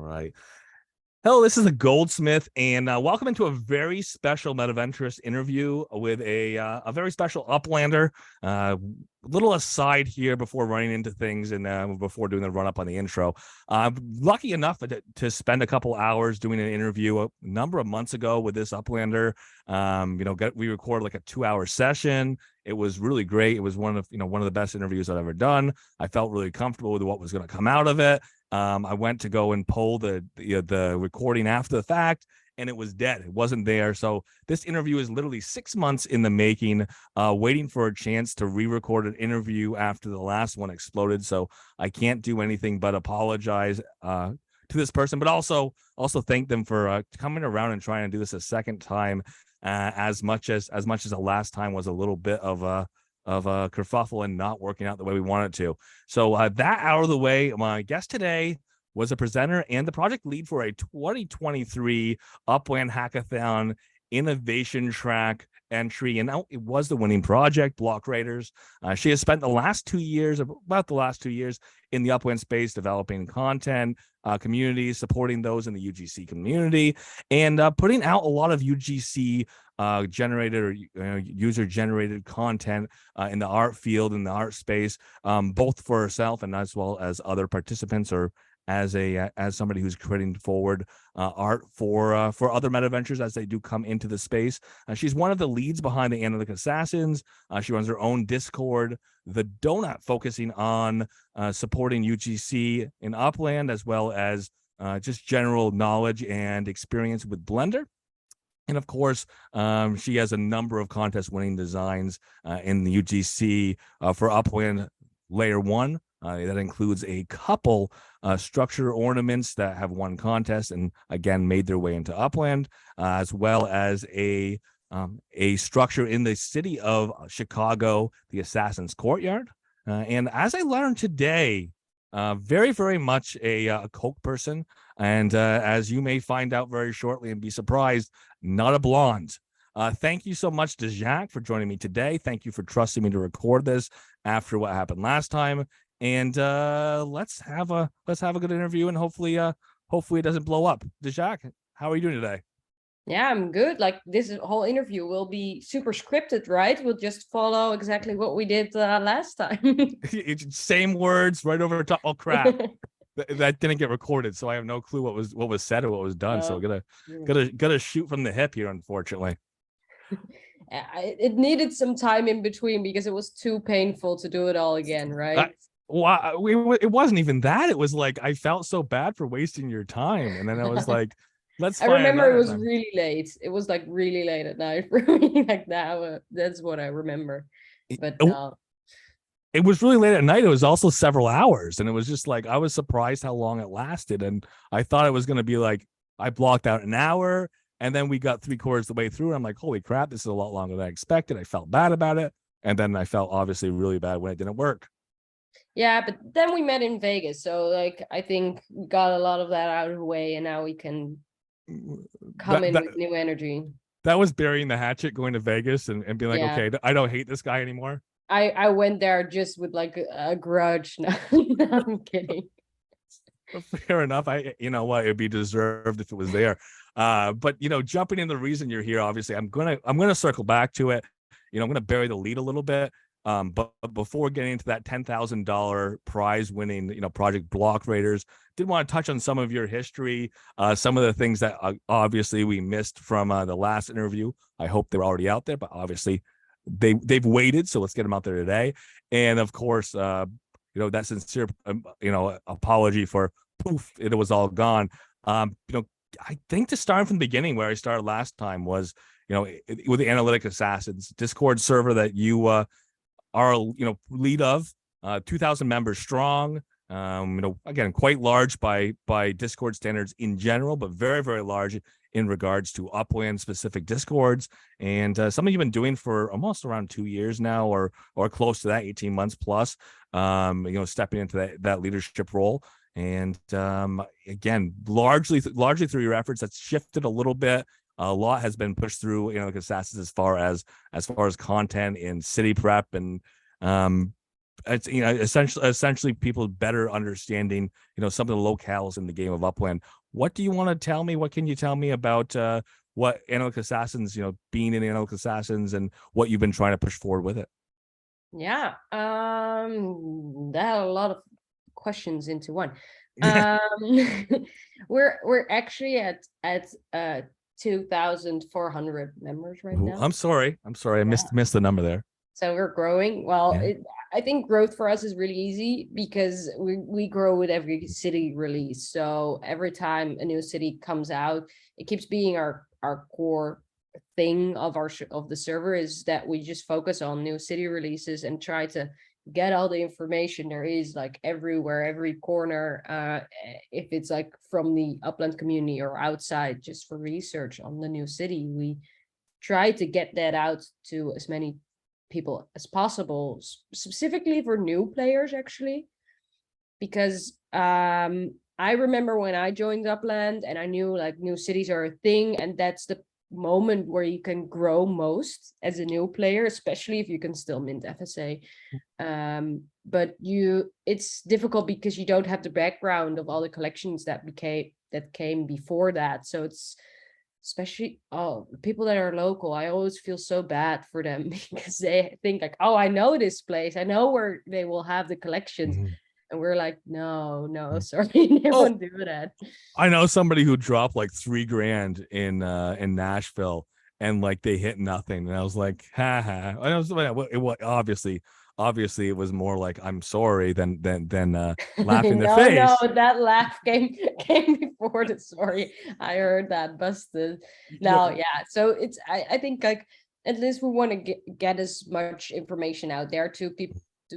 right. Hello, this is the Goldsmith, and welcome into a very special Metaventurist interview with a very special Uplander. Little aside here before running into things and before doing the run up on the intro. I'm lucky enough to spend a couple hours doing an interview a number of months ago with this Uplander. We recorded like a 2-hour session. It was really great. It was one of the best interviews I've ever done. I felt really comfortable with what was going to come out of it. I went to go and pull the recording after the fact, and it was dead. It wasn't there. So this interview is literally 6 months in the making, waiting for a chance to re-record an interview after the last one exploded. So I can't do anything but apologize to this person, but also thank them for coming around and trying to do this a second time. As much as the last time was a little bit of a kerfuffle and not working out the way we wanted to. So that out of the way, my guest today was a presenter and the project lead for a 2023 Upland Hackathon Innovation Track entry, and it was the winning project, Block Raiders. She has spent about the last 2 years in the Upland space, developing content, communities, supporting those in the UGC community, and putting out a lot of UGC generated or user generated content in the art field, in the art space, both for herself and as well as other participants, or as somebody who's creating forward art for other Metaventures as they do come into the space. She's one of the leads behind the Analytic Assassins. She runs her own Discord, The Donut, focusing on supporting UGC in Upland, as well as just general knowledge and experience with Blender. And of course, she has a number of contest-winning designs in the UGC for Upland Layer 1. That includes a couple structure ornaments that have won contests and again made their way into Upland, as well as a structure in the city of Chicago, the Assassin's Courtyard. And as I learned today, very, very much a Coke person. And as you may find out very shortly and be surprised, not a blonde. Thank you so much, Desjaak, for joining me today. Thank you for trusting me to record this after what happened last time. And let's have a good interview, and hopefully it doesn't blow up. Desjaak, how are you doing today? Yeah, I'm good. Like, this whole interview will be super scripted, right? We'll just follow exactly what we did last time. Same words right over the top. Oh crap. That didn't get recorded, so I have no clue what was said or what was done. So gotta shoot from the hip here, unfortunately. It needed some time in between because it was too painful to do it all again, right? It wasn't even that. It was like I felt so bad for wasting your time, and then I was like, let's. I remember it was really late. It was like really late at night for me. Like that's what I remember. But it was really late at night. It was also several hours, and it was just like I was surprised how long it lasted, and I thought it was going to be like I blocked out an hour, and then we got 3/4 the way through, and I'm like, holy crap, this is a lot longer than I expected. I felt bad about it, and then I felt obviously really bad when it didn't work. Yeah, but then we met in Vegas, so like I think we got a lot of that out of the way, and now we can come in with new energy. That was burying the hatchet, going to Vegas and being like, okay, I don't hate this guy anymore. I went there just with like a grudge. No, I'm kidding. Fair enough. It'd be deserved if it was there. But jumping in the reason you're here, obviously, I'm gonna circle back to it. I'm gonna bury the lead a little bit. But before getting into that $10,000 prize winning, project Block Raiders, did want to touch on some of your history, some of the things that obviously we missed from the last interview. I hope they're already out there, but obviously they've waited, so let's get them out there today. And of course, that sincere, apology for poof, it was all gone. I think to start from the beginning where I started last time was, with the Analytic Assassins Discord server that you are lead of, 2,000 members strong, again, quite large by Discord standards in general, but very, very large in regards to Upland specific Discords, and something you've been doing for almost around 2 years now, or close to that, 18 months plus, stepping into that leadership role. And again, largely through your efforts, that's shifted a little bit. A lot has been pushed through, Assassins as far as content in city prep and it's, you know, essentially people better understanding, you know, some of the locales in the game of Upland. What do you want to tell me? What can you tell me about what Analytic Assassins, you know, being in Analytic Assassins and what you've been trying to push forward with it? Yeah, that a lot of questions into one. We're actually at 2,400 members right Ooh, now. I'm sorry. I missed the number there. So we're growing. Well, Yeah. I think growth for us is really easy because we grow with every city release. So every time a new city comes out, it keeps being our core thing of of the server, is that we just focus on new city releases and try to get all the information there is, like everywhere, every corner, if it's like from the Upland community or outside, just for research on the new city. We try to get that out to as many people as possible, specifically for new players, actually, because I remember when I joined Upland and I knew like new cities are a thing, and that's the moment where you can grow most as a new player, especially if you can still mint FSA. But it's difficult because you don't have the background of all the collections that came before that. So it's, especially people that are local, I always feel so bad for them because they think like, oh, I know this place, I know where they will have the collections. Mhm. And we're like, no, Mhm. sorry, they Oh, won't do that. I know somebody who dropped like $3,000 in Nashville, and like they hit nothing, and I was like, ha ha. I was, obviously it was more like I'm sorry than laughing in their No, face. that laugh came before the story. I heard that, busted. No, No. yeah. So it's, I think like at least we want to get as much information out there to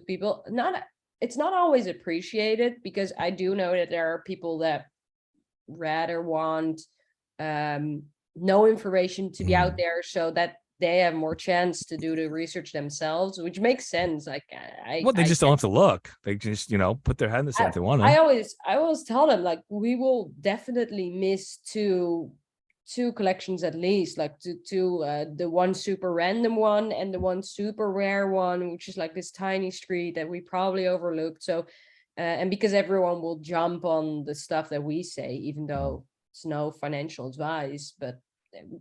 people. Not, it's not always appreciated, because I do know that there are people that rather want no information to be out there, so that they have more chance to do the research themselves, which makes sense. Like Well, they just don't have to look. They just, you know, put their head in the sand if they want to. I always tell them, like, we will definitely miss two collections at least, like the one super random one and the one super rare one, which is like this tiny street that we probably overlooked. So and because everyone will jump on the stuff that we say, even though it's no financial advice, but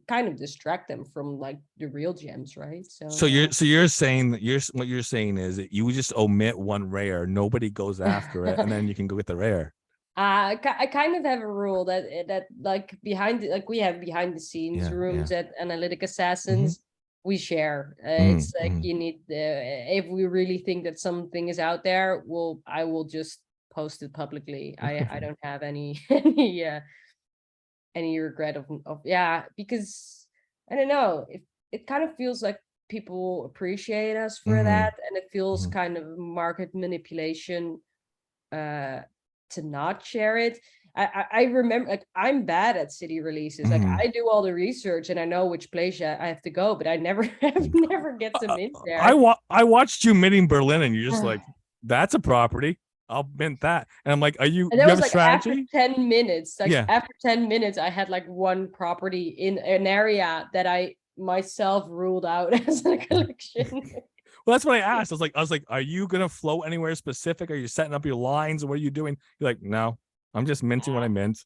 kind of distract them from like the real gems, right? So you're saying that what you're saying is that you just omit one rare, nobody goes after it, and then you can go get the rare. I kind of have a rule that like we have behind the scenes Yeah, rooms yeah. at Analytic Hmm. Assassins. We share. It's like, Mm-hmm. you need if we really think that something is out there, I will just post it publicly. I don't have any any regret of, yeah, because I don't know, it kind of feels like people appreciate us for Mm-hmm. that, and it feels Mm-hmm. kind of market manipulation uh to not share it. I remember, like, I'm bad at city releases. Like, Mm-hmm. I do all the research and I know which place I have to go, but I never I've never get to mint there. I watched you minting Berlin, and you're just like, that's a property. I'll mint that, and I'm like, And that you have was a like after strategy? 10 minutes. Like Yeah. after 10 minutes, I had like one property in an area that I myself ruled out as a collection. Well, that's what I asked. I was like, are you gonna float anywhere specific? Are you setting up your lines? What are you doing? You're like, no, I'm just minting what I mint.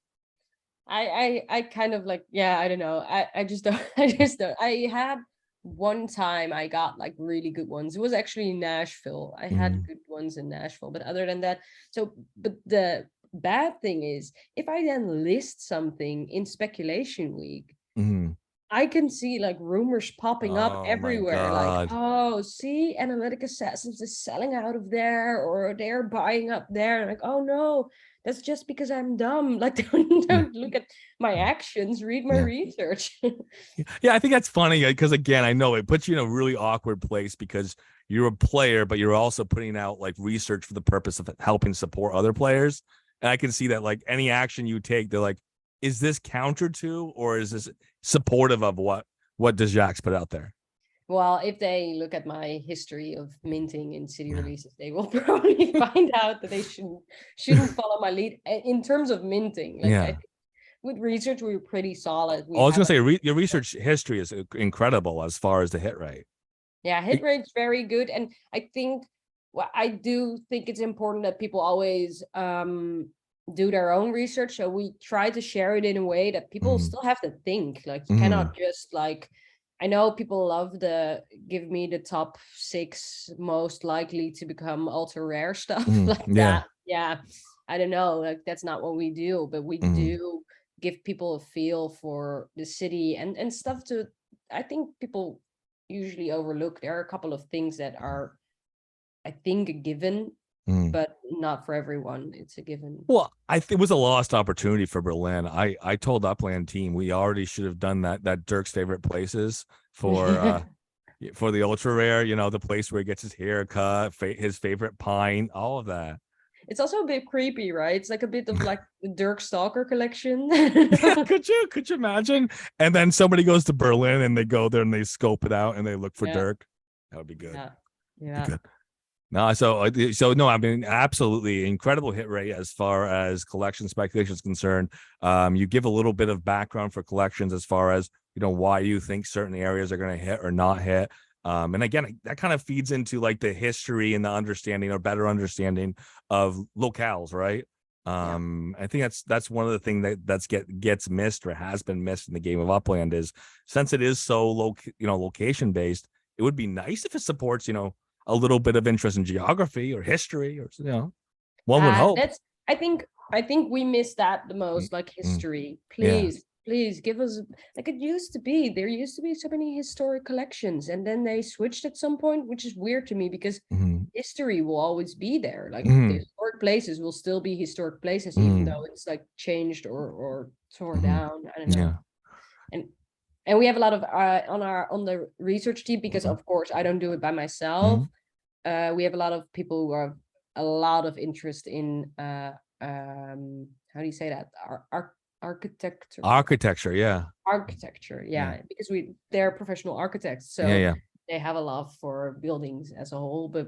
I kind of like, yeah, I don't know. I just don't I just don't. I had one time I got like really good ones. It was actually in Nashville. I had Mm-hmm. good ones in Nashville, but other than that, but the bad thing is, if I then list something in speculation week, Mm-hmm. I can see like rumors popping up Oh my everywhere, like, god. oh, see, Analytic Assassins is selling out of there, or they're buying up there. Like, oh no, that's just because I'm dumb. Like, Yeah. don't look at my actions, read my Yeah. research. Yeah, I think that's funny because again, I know it puts you in a really awkward place because you're a player, but you're also putting out like research for the purpose of helping support other players. And I can see that like any action you take, they're like, is this counter to, or is this supportive of what Desjaak's put out there? Well, if they look at my history of minting in city Yeah. releases, they will probably find out that they shouldn't follow my lead in terms of minting. Like, I Yeah. think with research, we were pretty solid. I We was have gonna say your research history is incredible as far as the hit rate. yeah, hit rate's very good. And I think Well, I do think it's important that people always do their own research. So we try to share it in a way that people Mm, still have to think. Like you mm, cannot just like, I know people love the give me the top 6 most likely to become ultra rare stuff like yeah. that. Yeah. I don't know. Like that's not what we do, but we Mm, do give people a feel for the city and stuff to I think people usually overlook. There are a couple of things that are I think a given, mm. but not for everyone. It's a given. Well, it was a lost opportunity for Berlin. I told Upland team we already should have done that Dirk's favorite places for the ultra rare. You know, the place where he gets his hair cut, his favorite pine, all of that. It's also a bit creepy, right? It's like a bit of like the Dirk Stalker collection. Yeah, could you imagine? And then somebody goes to Berlin and they go there and they scope it out and they look for Yeah, Dirk. That would be good. yeah, Be yeah. good. No, so no, I mean, absolutely incredible hit rate as far as collection speculation is concerned. You give a little bit of background for collections as far as why you think certain areas are going to hit or not hit. And again, that kind of feeds into like the history and the understanding or better understanding of locales, right? Yeah. I think that's one of the things gets missed or has been missed in the game of Upland is since it is so location based, it would be nice if it supports a little bit of interest in geography or history or one would hope. That's I think we miss that the Mm, most, like mm, history. yeah. Please give us like it used to be. There used to be so many historic collections, and then they switched at some point, which is weird to me because Mm, history will always be there. Like the mm, historic places will still be historic places, even mm, though it's like changed or torn mm, down. I don't know. yeah. And we have a lot of on the research team because Mm, of course I don't do it by myself. mm. We have a lot of people who have a lot of interest in how do you say that architecture Architecture, yeah. architecture, Yeah. yeah, because they're professional architects, Yeah, so yeah. they have a love for buildings as a whole, but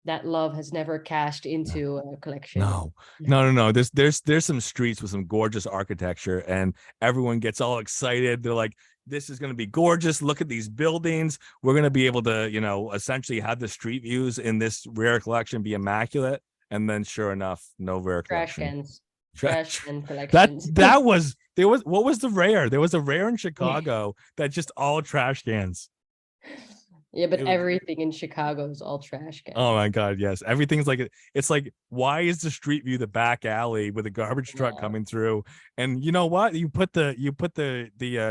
that love has never cashed into a collection. No, no, no, no. There's some streets with some gorgeous architecture, and everyone gets all excited. They're like, "This is going to be gorgeous. Look at these buildings. We're going to be able to, essentially have the street views in this rare collection be immaculate." And then, sure enough, no rare Trash collection. cans, trash can That collections. that was there was what was the rare? There was a rare in Chicago that just all trash cans. Yeah, but It was everything in Chicago is all trash Oh cans. my God, yes. Everything's like it's like, why is the street view the back alley with a garbage truck No. coming through? And you know what? You put the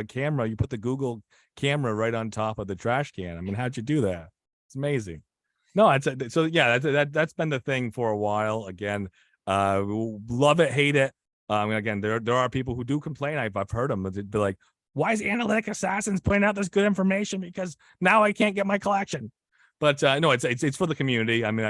camera, you put the Google camera right on top of the trash can. I mean, how'd you do that? It's amazing. No, so yeah, that's been the thing for a while. Again, love it, hate it. Again, there are people who do complain. I've heard them. They'd be like, why is Analytic Assassins putting out this good information? Because now I can't get my collection. But no, it's for the community. I mean,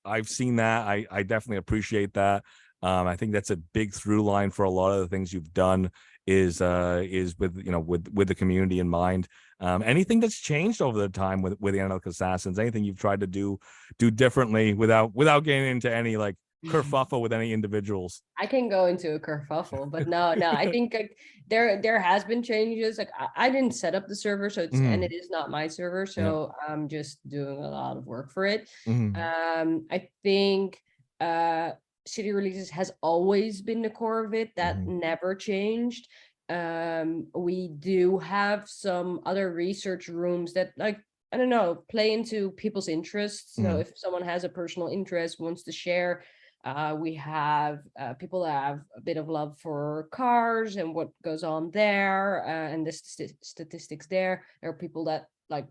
I've seen that. I definitely appreciate that. I think that's a big through line for a lot of the things you've done is with with the community in mind. Anything that's changed over the time with Analytic Assassins, anything you've tried to do differently without getting into any like kerfuffle with any individuals. I can go into a kerfuffle, but no, I think like there has been changes. Like I didn't set up the server, so and Mm, it is not my server, yeah. so I'm just doing a lot of work for it. Mm, I think city releases has always been the core of it. That mm, never changed. We do have some other research rooms that like I don't know, play into people's interests. So mm, if someone has a personal interest, wants to share, we have people that have a bit of love for cars and what goes on there, and the statistics there. There are people that like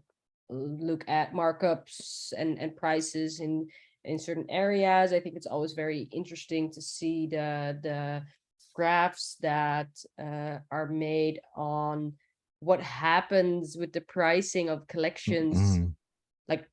look at markups and prices in certain areas. I think it's always very interesting to see the graphs that are made on what happens with the pricing of collections, mm. like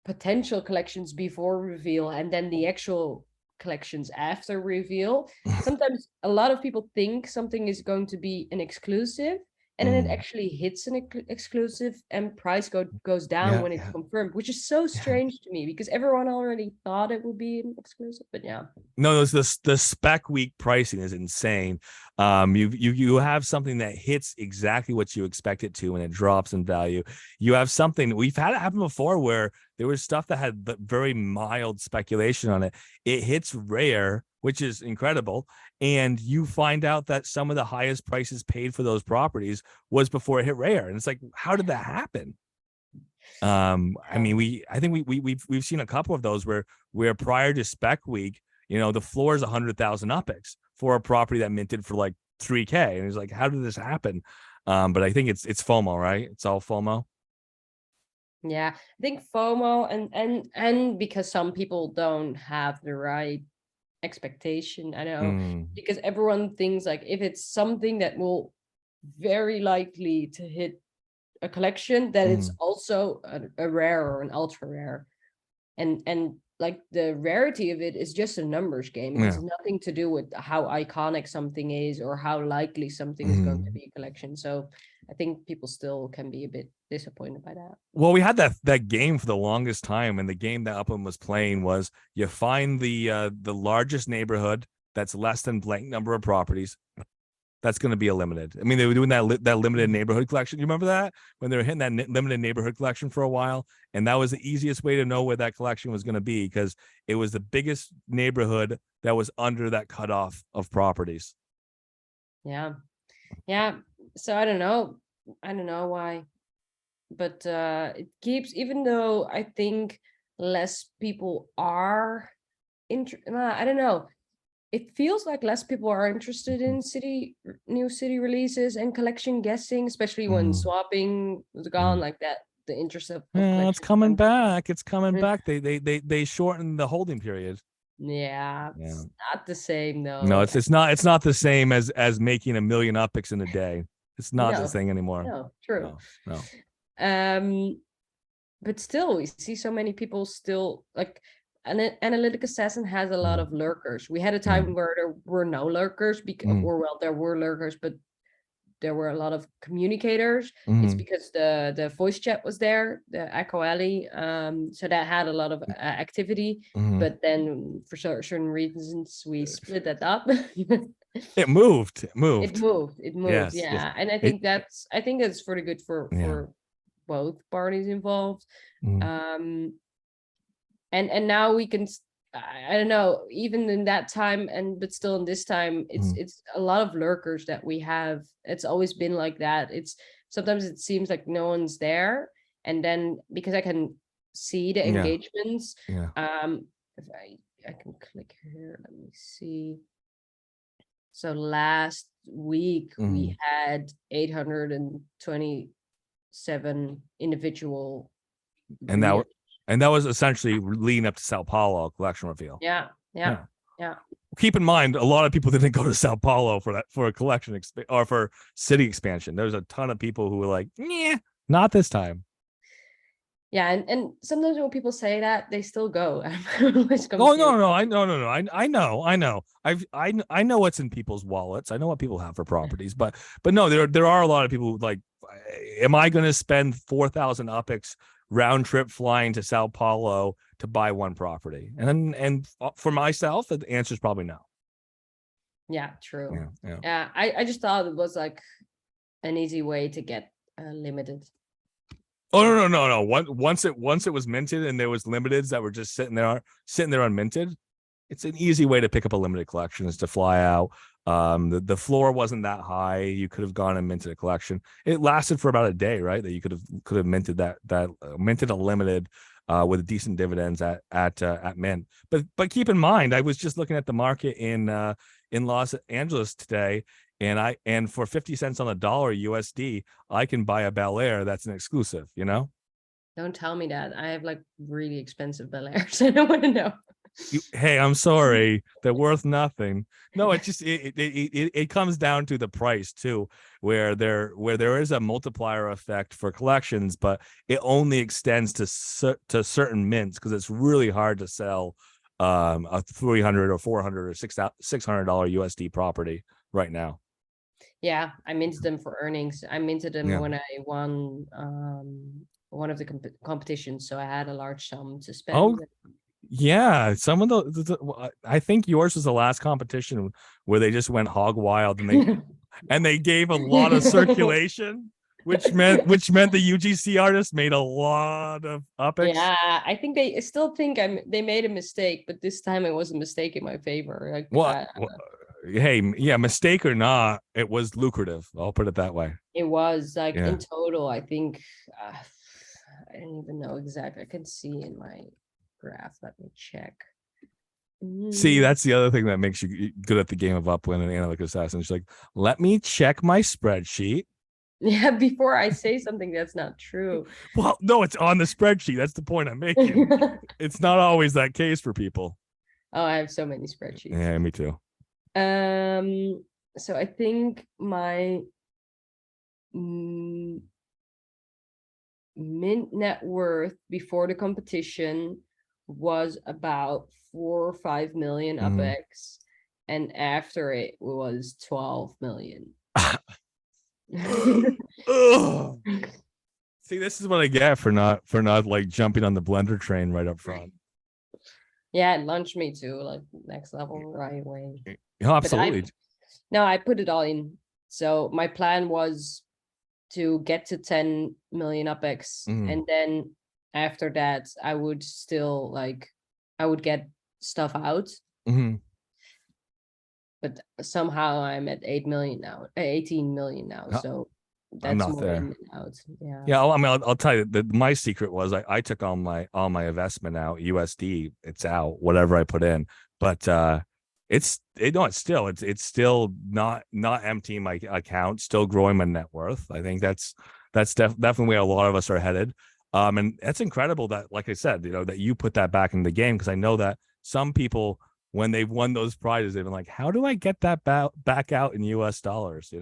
potential collections before reveal and then the actual collections after reveal. Sometimes a lot of people think something is going to be an exclusive and then it actually hits an exclusive, and price goes down when it's confirmed, which is so strange to me because everyone already thought it would be an exclusive. But yeah. No, the spec week pricing is insane. You have something that hits exactly what you expect it to, and it drops in value. You have something, we've had it happen before where there was stuff that had very mild speculation on it. It hits rare, which is incredible, and you find out that some of the highest prices paid for those properties was before it hit rare, and it's like, how did that happen? I mean, I think we've seen a couple of those where prior to spec week, the floor is 100,000 UPX for a property that minted for like $3K, and it's like, how did this happen? But I think it's FOMO, right? It's all FOMO. Yeah, I think FOMO and because some people don't have the right expectation. I know, because everyone thinks like if it's something that will very likely to hit a collection, that it's also a rare or an ultra rare, and like the rarity of it is just a numbers game. It has nothing to do with how iconic something is or how likely something is going to be a collection. So I think people still can be a bit disappointed by that. Well, we had that game for the longest time, and the game that Upland was playing was you find the largest neighborhood that's less than blank number of properties. That's going to be a limited. I mean, they were doing that limited neighborhood collection. You remember that when they were hitting that limited neighborhood collection for a while, and that was the easiest way to know where that collection was going to be because it was the biggest neighborhood that was under that cutoff of properties. Yeah. So I don't know why, but it keeps, even though I think less people are I don't know. It feels like less people are interested in new city releases and collection guessing, especially when swapping was gone, like that. The interest of it's coming back. It's coming back. They shortened the holding period. Yeah, it's not the same though. No, it's not the same as making 1 million UPX in a day. It's not the thing anymore. No, true. No. But still, we see so many people still like. An analytic assassin has a lot of lurkers. We had a time where there were no lurkers there were lurkers, but there were a lot of communicators. It's because the voice chat was there, the Echo Alley, so that had a lot of activity. But then for certain reasons we split that up. It moved. Yes. Yeah. And I think that's for the good for both parties involved. And now we can, I don't know, even in that time but still in this time, it's a lot of lurkers that we have. It's always been like that. It's sometimes it seems like no one's there, and then because I can see the engagements, if I can click here, let me see. So last week we had 827 individual, and that was essentially leading up to Sao Paulo collection reveal. Yeah. Keep in mind, a lot of people didn't go to Sao Paulo for a collection or for city expansion. There's a ton of people who were like, "Yeah, not this time." Yeah, and sometimes when people say that, they still go. Oh no! I know. I know what's in people's wallets. I know what people have for properties, but no, there are a lot of people who like, am I going to spend 4,000 UPX round trip flying to Sao Paulo to buy one property? And for myself, the answer is probably no. Yeah, true. Yeah. I just thought it was like an easy way to get limited. Oh no! Once it was minted and there was limiteds that were just sitting there unminted, it's an easy way to pick up a limited collection is to fly out. The floor wasn't that high. You could have gone and minted a collection. It lasted for about a day, right? That you could have minted minted a limited with decent dividends at mint. But keep in mind, I was just looking at the market in Los Angeles today, and for 50 cents on the dollar USD, I can buy a Bel Air that's an exclusive. Don't tell me that. I have like really expensive Bel Airs. I don't want to know. Hey, I'm sorry, they're worth nothing. No, it just it comes down to the price too, where there is a multiplier effect for collections, but it only extends to certain mints because it's really hard to sell a $300 or $400 or $600 USD property right now. Yeah, I minted them for earnings. I minted them Yeah. when I won one of the competitions, so I had a large sum to Oh, spend. yeah. Some of I think yours was the last competition where they just went hog wild and they gave a lot of circulation, which meant the UGC artists made a lot of UPEX. Yeah, I think they still think they made a mistake, but this time it was a mistake in my favor. Like, Well, hey, yeah, mistake or not, it was lucrative. I'll put it that way. it was like Yeah. in total, I think I don't even know exactly. I can see in my graph. Let me check. See, Mm. that's the other thing that makes you good at the game of Upland and Analytic Assassin. She's like, let me check my spreadsheet. Yeah, before I say something that's not true. Well, no, it's on the spreadsheet. That's the point I'm making. It's not always that case for people. Oh, I have so many spreadsheets. Yeah, me too. So I think my mint net worth before the competition was about 4 or 5 million Mhm. UPEX, and after it was 12 million. Ugh. See, this is what I get for not like jumping on the blender train right up front. Yeah, it launched me to like next level right away. Oh, But I absolutely. no, I put it all in. So my plan was to get to 10 million UPEX, Mhm. and then after that I would still like I would get stuff out, Mhm. but somehow I'm at 8 million now, 18 million now. No, So I'm that's not more in there. and out. Yeah. Yeah, I mean, I'll tell you that my secret was I took all my investment out USD. It's out whatever I put in, but it's still not emptying my account, still growing my net worth. I think that's definitely where a lot of us are headed. And that's incredible that, like I said, that you put that back in the game, because I know that some people, when they've won those prizes, they've been like, how do I get that back out in US dollars?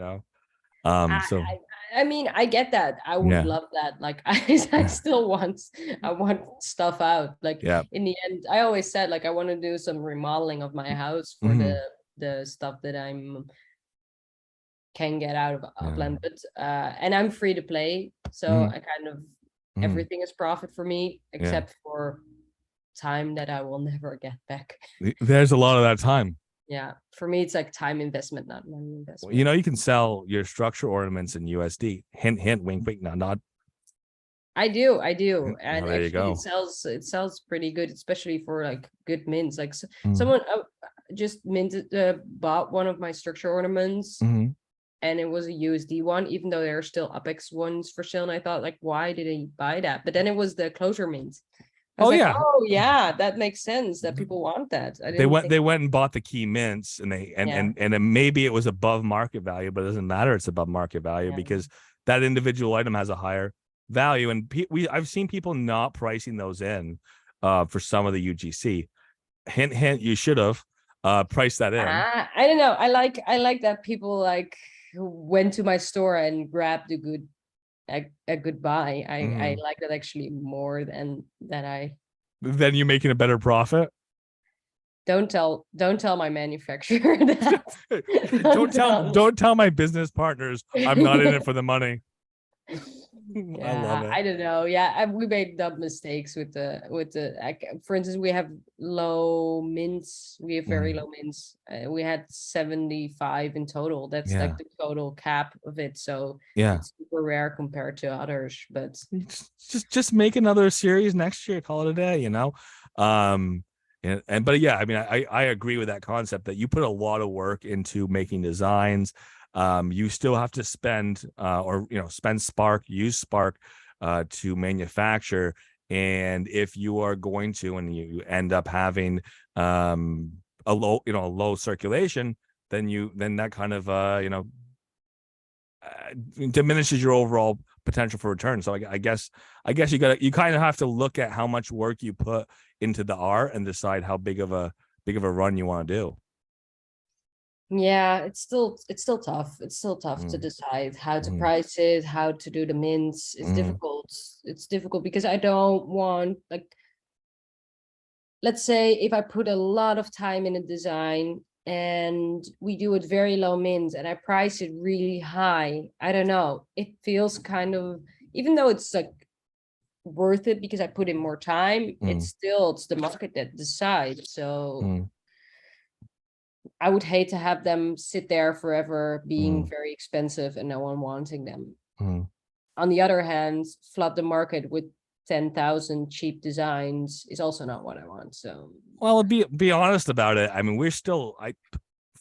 I, So I mean, I get that. I would yeah, love that. Like, I still I want stuff out. Like yeah. in the end, I always said like I want to do some remodeling of my house for Mm-hmm. the stuff that I'm can get out of Yeah. Upland. But and I'm free to play, so Mm-hmm. I kind of Mm-hmm. everything is profit for me Yeah. except for time that I will never get back. There's a lot of that time. Yeah, for me it's like time investment, not money Well, investment. you can sell your structure ornaments in USD. Hint, hint, wink, wink, nod, nod. I do, Well, and there you actually go. it sells pretty good, especially for like good mints. Like Mm-hmm. someone just minted bought one of my structure ornaments, Mm-hmm. and it was a USD one, even though there are still UPEX ones for sale. And I thought, like, why did I buy that? But then it was the closure mint. I was Oh like, yeah. oh yeah, that makes sense that people want that. I They didn't went think, they went and bought the key mints, and they yeah, and it, maybe it was above market value, but it doesn't matter. It's above market value yeah. because that individual item has a higher value, and I've seen people not pricing those in for some of the UGC. Hint, hint. You should have priced that in. I don't know. I like that people like went to my store and grabbed a good buy. I Mm-hmm. like that actually more than that. I Then you making a better profit. don't tell my manufacturer that. don't Don't tell tell. don't tell my business partners I'm not in it for the money. I love Yeah, it. I don't know. Yeah, we made dumb mistakes for instance, we have low mints. We have very Mm, low mints. We had 75 in total. That's like yeah, the total cap of it. So yeah. it's super rare compared to others. But Just make another series next year. Call it a day. Um, and but yeah, I mean, I agree with that concept that you put a lot of work into making designs. You still have to spend or spend Spark, use Spark to manufacture. And if you are going to, and you end up having a low circulation, then that kind of diminishes your overall potential for return. So I guess you kind of have to look at how much work you put into the art and decide how big of a run you want to do. yeah, it's still tough. It's still tough to Mm, decide how to mm, price it, how to do the mints. It's mm, difficult. It's difficult because I don't want like, let's say if I put a lot of time in a design and we do it very low mins, and I price it really high. I don't know. It feels kind of, even though it's like worth it because I put in more time, it's the market that decides. So I would hate to have them sit there forever being very expensive and no one wanting them. On the other hand, flood the market with 10,000 cheap designs is also not what I want. So, well, be honest about it. I mean, we're still,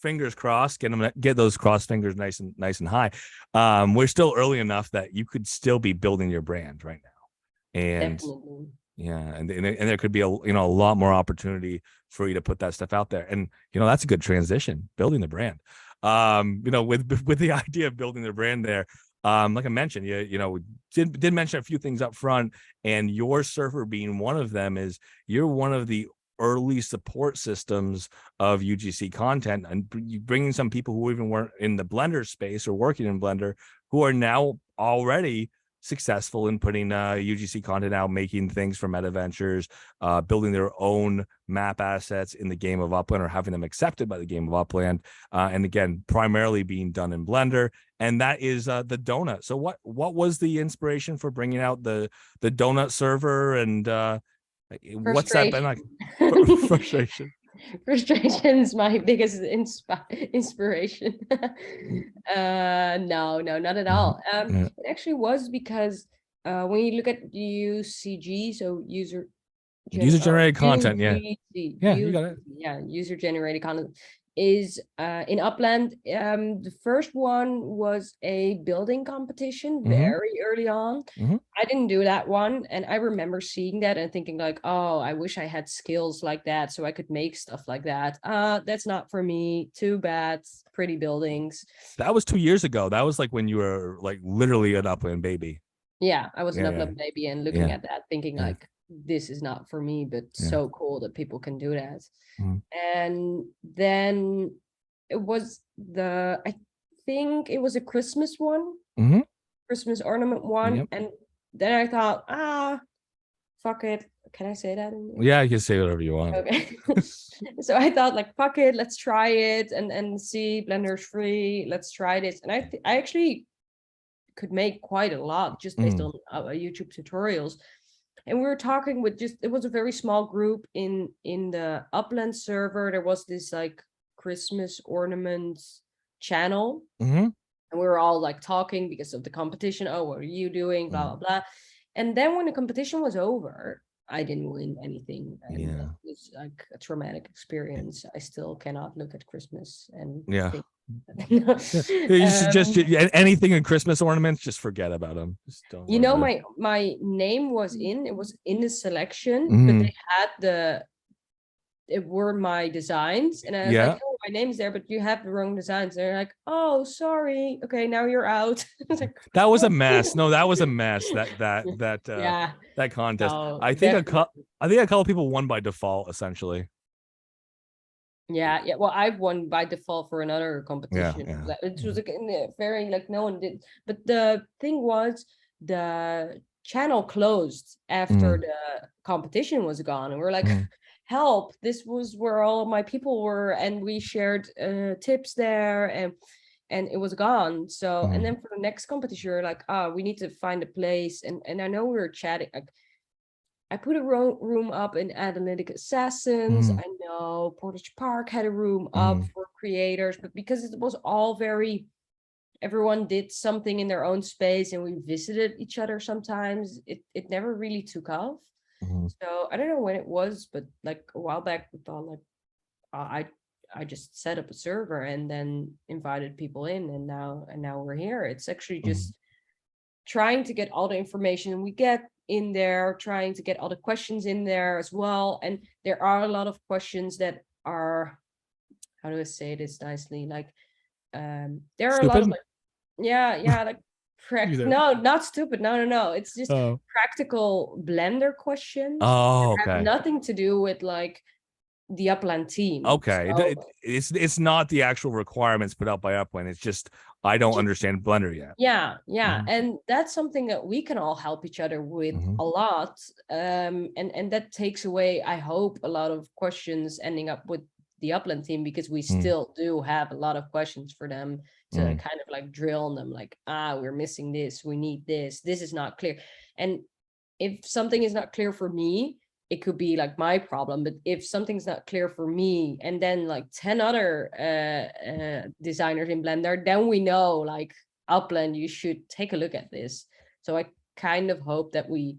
fingers crossed, get those cross fingers nice and high. We're still early enough that you could still be building your brand right now, and definitely. yeah, and there could be a lot more opportunity for you to put that stuff out there, and that's a good transition, building the brand. With the idea of building the brand there. Like I mentioned, did mention a few things up front, and your server being one of them is you're one of the early support systems of UGC content, and bringing some people who even weren't in the Blender space or working in Blender who are now already successful in putting UGC content out, making things for Metaventures, building their own map assets in the game of Upland or having them accepted by the game of Upland, and again, primarily being done in Blender. And that is the donut. So what was the inspiration for bringing out the donut server, and what's that been like? Frustration. Frustration is my biggest inspiration. No, not at all. It actually was because when you look at UCG, so user generated content, UGC, you got it. Yeah, user generated content is in Upland. The first one was a building competition very early on. I didn't do that one, and I remember seeing that and thinking like, oh, I wish I had skills like that so I could make stuff like that. That's not for me. Too bad. Pretty buildings. That was 2 years ago. That was like when you were like literally an Upland baby. Yeah, I was an Upland baby, and looking at that, thinking like, this is not for me, but so cool that people can do that. And then it was I think it was a Christmas one, Christmas ornament one. And then I thought, fuck it. Can I say that? Yeah, you can say whatever you want. Okay. So I thought like, fuck it, let's try it and see. Blender's free. Let's try this. And I actually could make quite a lot just based on YouTube tutorials. And we were talking with it was a very small group in the Upland server. There was this like Christmas ornaments channel. And we were all like talking because of the competition. Oh, what are you doing? Blah, blah, blah. And then when the competition was over, I didn't win anything. And it was like a traumatic experience. I still cannot look at Christmas and think. You should just anything in Christmas ornaments, just forget about them. Just don't. My name was in the selection, but they had it were my designs, and I was like, oh, my name's there, but you have the wrong designs. They're like, oh, sorry, okay, now you're out. Like, that was a mess. No, that was a mess. That contest. No, I think a couple of people won by default, essentially. Yeah. Well, I've won by default for another competition. It was like very like no one did. But the thing was, the channel closed after the competition was gone, and we're like, help! This was where all of my people were, and we shared tips there, and it was gone. So, and then for the next competition, we're like, we need to find a place, and I know we were chatting. Like, I put a room up in Analytic Assassins. I know Portage Park had a room up for creators, but because it was all everyone did something in their own space and we visited each other sometimes, it never really took off. So I don't know when it was, but like a while back, we thought like, I just set up a server and then invited people in, and now we're here. It's actually just trying to get all the information we get in there, trying to get all the questions in there as well. And there are a lot of questions that are, how do I say this nicely? Like, there are stupid? A lot of like, no, not stupid. No. It's just practical Blender questions. Oh, okay. Have nothing to do with like the Upland team. Okay, so, it's not the actual requirements put out by Upland. It's just I don't understand Blender yet. Yeah, and that's something that we can all help each other with a lot. And that takes away, I hope, a lot of questions ending up with the Upland team, because we still do have a lot of questions for them to kind of like drill on them, like, we're missing this, we need this is not clear. And if something is not clear for me, it could be like my problem. But if something's not clear for me and then like 10 other designers in Blender, then we know, like, Upland, you should take a look at this. So I kind of hope that we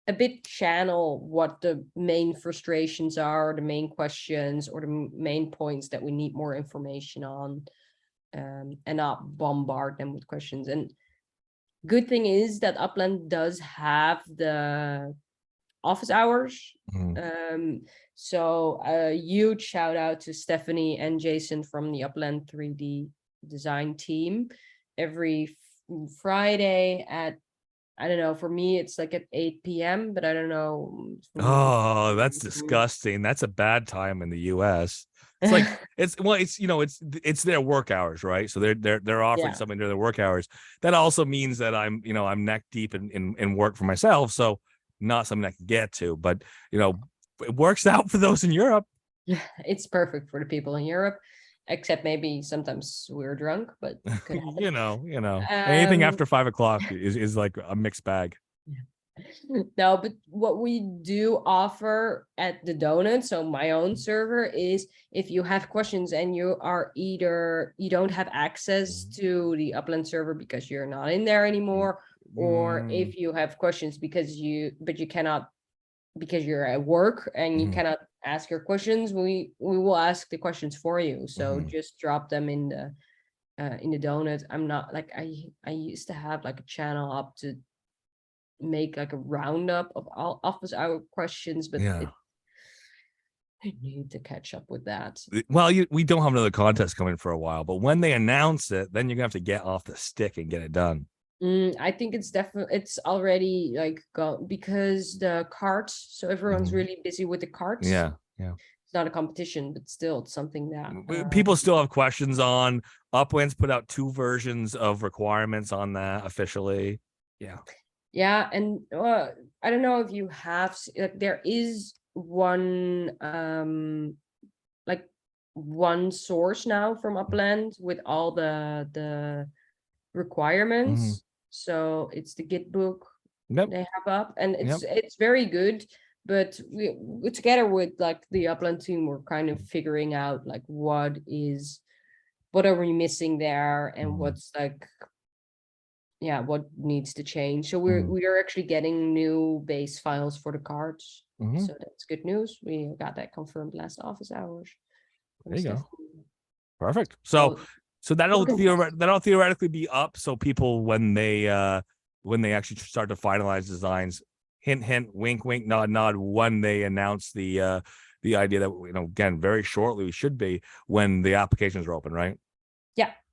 a bit channel what the main frustrations are, the main questions, or the main points that we need more information on, and not bombard them with questions. And good thing is that Upland does have the office hours. So a huge shout out to Stephanie and Jason from the Upland 3D design team. Every Friday at, I don't know, for me it's like at 8 p.m, but I don't know. Oh, that's disgusting. That's a bad time in the US. It's like it's their work hours, right? So they're offering something during their work hours. That also means that I'm neck deep in work for myself, so not something I can get to. But it works out for those in Europe. Yeah, it's perfect for the people in Europe, except maybe sometimes we're drunk, but could happen. Anything after 5 o'clock is like a mixed bag. No, but what we do offer at the Donut, so my own server, is if you have questions and you are either you don't have access to the Upland server because you're not in there anymore, or if you have questions because you cannot, because you're at work and you cannot ask your questions, we will ask the questions for you. So just drop them in the Donut. I'm not like, I used to have like a channel up to make like a roundup of all office hour questions, but I need to catch up with that. Well, we don't have another contest coming for a while, but when they announce it, then you're gonna have to get off the stick and get it done. I think it's it's already like gone, because the carts, so everyone's really busy with the carts. Yeah. It's not a competition, but still it's something that people still have questions on. Upland's put out 2 versions of requirements on that officially. Yeah, and I don't know if you have, like, there is one like one source now from Upland with all the requirements. So it's the Git book they have up, and it's very good. But we together with like the Upland team, we're kind of figuring out like what are we missing there, and what's like, what needs to change. So we are actually getting new base files for the cards. So that's good news. We got that confirmed last office hours. There you go. Perfect. So that'll theoretically be up. So people, when they actually start to finalize designs, hint, hint, wink, wink, nod, nod, when they announce the idea that, again, very shortly we should be, when the applications are open, right?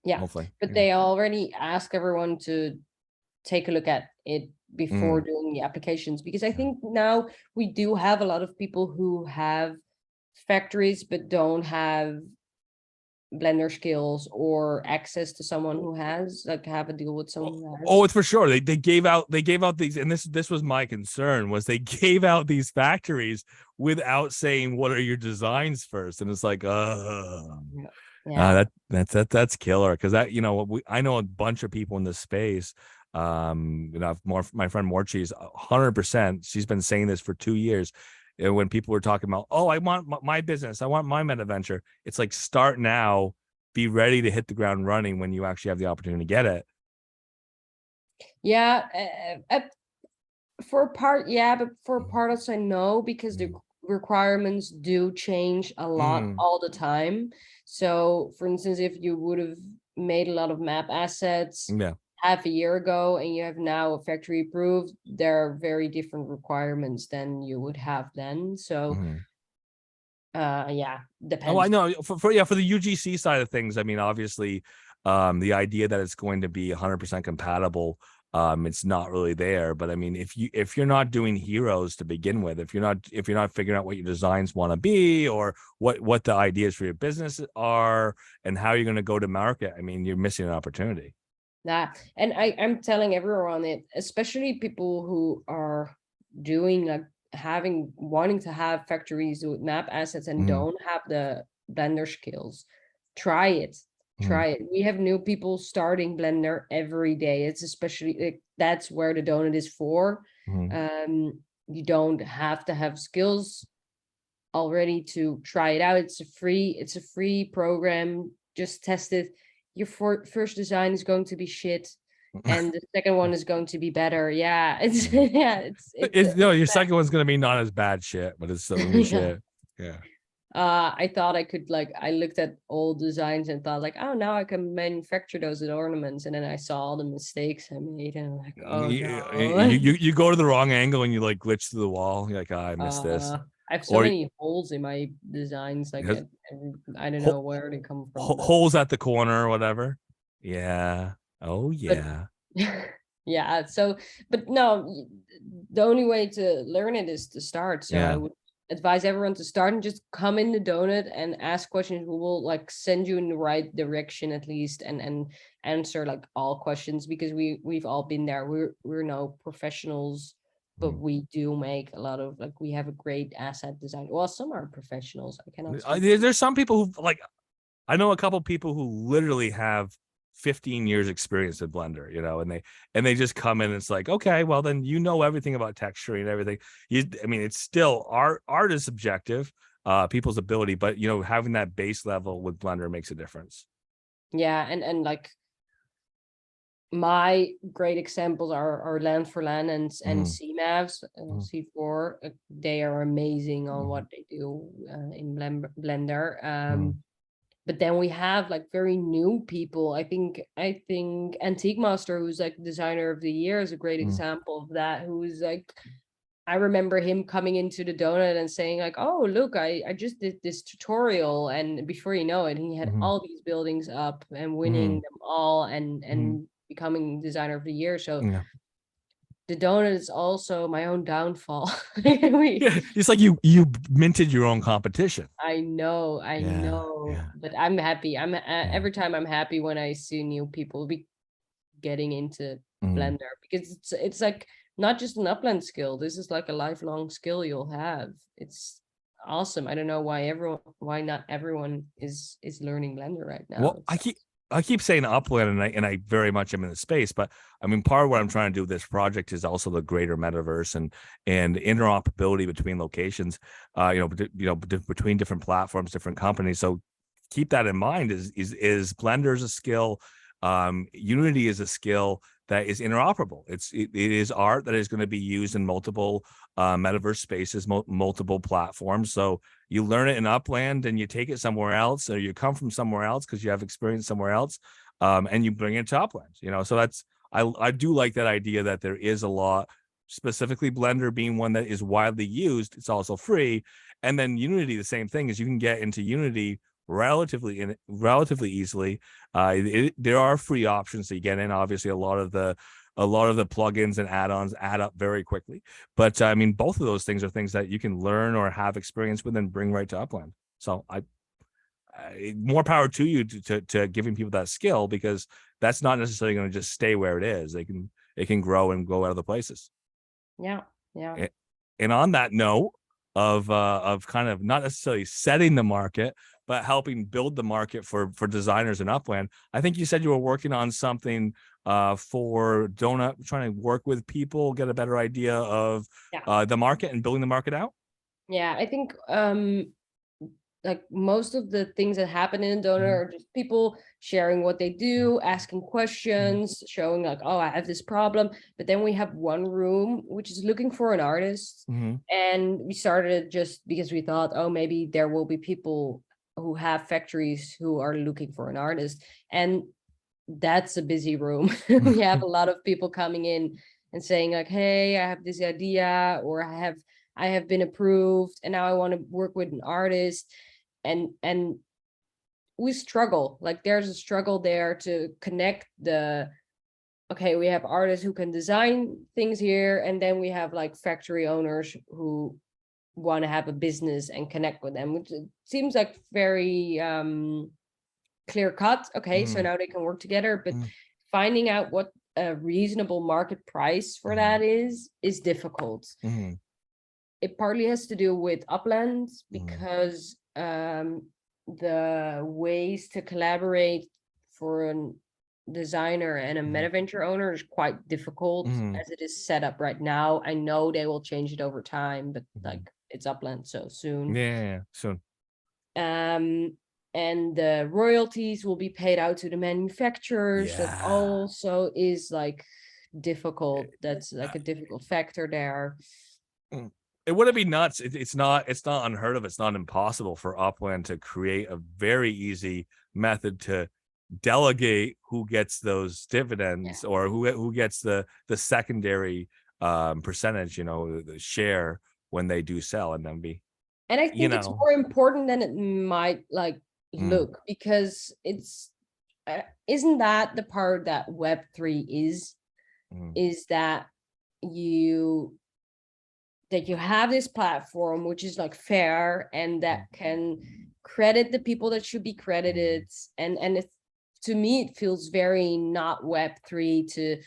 Yeah. Hopefully. But they already ask everyone to take a look at it before doing the applications, because I think now we do have a lot of people who have factories but don't have Blender skills or access to someone who has, like, have a deal with someone who has. Oh, it's for sure. They gave out these, and this was my concern, was they gave out these factories without saying what are your designs first, and it's like, that's killer, because that, I know a bunch of people in this space. My friend Morchi's 100%. She's been saying this for 2 years. And when people were talking about, I want my business, I want my Metaventure, it's like, start now, be ready to hit the ground running when you actually have the opportunity to get it. For a part, but for a part also no, because the requirements do change a lot all the time. So for instance, if you would have made a lot of map assets half a year ago and you have now a factory approved, there are very different requirements than you would have then. So depends. Oh, I know. For the UGC side of things, I mean, obviously, the idea that it's going to be 100% compatible, it's not really there. But I mean, if you're not doing heroes to begin with, if you're not figuring out what your designs want to be, or what the ideas for your business are and how you're going to go to market, I mean, you're missing an opportunity. And I'm telling everyone it, especially people who are doing like wanting to have factories with map assets and Mhm. don't have the Blender skills, try it. Mhm. We have new people starting Blender every day. It's especially that's where the donut is for. Mhm. You don't have to have skills already to try it out. It's a free program. Just test it. Your first design is going to be shit, and the second one is going to be better. Yeah, it's yeah, It's your second one's gonna be not as bad shit, but it's still gonna be yeah. shit. Yeah. I thought I could I looked at old designs and thought like, oh, now I can manufacture those as ornaments, and then I saw all the mistakes I made, and I'm like, oh no. You go to the wrong angle and you like glitch through the wall. You're like, oh, I missed this. I have so Or many holes in my designs, like I don't know where they come from, but holes at the corner or whatever. Yeah. Oh but yeah. yeah. So, but no, the only way to learn it is to start. So I Yeah. would advise everyone to start and just come in the donut and ask questions. We will like send you in the right direction at least, and answer like all questions, because we've all been there. We're no professionals, but we do make a lot of we have a great asset design. Well, some are professionals. I cannot speak. There's some people who like, I know a couple people who literally have 15 years experience in Blender, and they just come in and it's like, okay, well then everything about texturing and everything. I mean, it's still art is subjective, people's ability, but having that base level with Blender makes a difference. Yeah, and like my great examples are Land for Land and CMAVs, C4. They are amazing on what they do in Blender. But then we have like very new people. I think Antique Master, who's like designer of the year, is a great example of that. Who's like, I remember him coming into the donut and saying like, oh look, I just did this tutorial, and before you know it, he had all these buildings up and winning them all, and becoming designer of the year. So Yeah. the donut is also my own downfall. Yeah, it's like you minted your own competition. I know, Yeah. but I'm happy. Every time I'm happy when I see new people be getting into Blender, because it's like not just an Upland skill. This is like a lifelong skill you'll have. It's awesome. I don't know why not everyone is learning Blender right now. Well, I keep saying Upland, and I very much am in the space, but I mean, part of what I'm trying to do with this project is also the greater metaverse and interoperability between locations, between different platforms, different companies. So keep that in mind. Is Blender is a skill, Unity is a skill that is interoperable. It is art that is going to be used in multiple metaverse spaces, multiple platforms. So you learn it in Upland and you take it somewhere else, or you come from somewhere else because you have experience somewhere else, and you bring it to Upland. So that's I do like that idea that there is a lot, specifically Blender being one that is widely used. It's also free, and then Unity, the same thing, is you can get into Unity relatively easily. There are free options to get in. Obviously, a lot of the plugins and add-ons add up very quickly. But I mean, both of those things are things that you can learn or have experience with and bring right to Upland. So more power to you to giving people that skill, because that's not necessarily going to just stay where it is. It can grow and go other places. Yeah. And on that note of kind of not necessarily setting the market, but helping build the market for designers in Upland, I think you said you were working on something for Donut, trying to work with people, get a better idea of the market and building the market out. Yeah, I think like most of the things that happen in Donut are just people sharing what they do, asking questions, showing like, oh, I have this problem. But then we have one room which is looking for an artist. And we started just because we thought, oh, maybe there will be people who have factories who are looking for an artist. And that's a busy room. We have a lot of people coming in and saying like, hey, I have this idea, or I have been approved and now I want to work with an artist. And we struggle, like there's a struggle there to connect okay, we have artists who can design things here, and then we have like factory owners who want to have a business and connect with them, which seems like very clear cut. Okay, so now they can work together, but finding out what a reasonable market price for that is difficult. it partly has to do with Upland because the ways to collaborate for a designer and a Metaventure owner is quite difficult as it is set up right now. I know they will change it over time, but like it's Upland so soon. Yeah, soon. And the royalties will be paid out to the manufacturers. That also is like difficult. That's like a difficult factor there. It wouldn't be nuts. It's not unheard of. It's not impossible for Upland to create a very easy method to delegate who gets those dividends or who gets the secondary percentage, the share when they do sell, and then be. And I think it's more important than it might like look, because it's isn't that the part that Web3 is that you have this platform which is like fair and that can credit the people that should be credited, and to me it feels very not Web3 to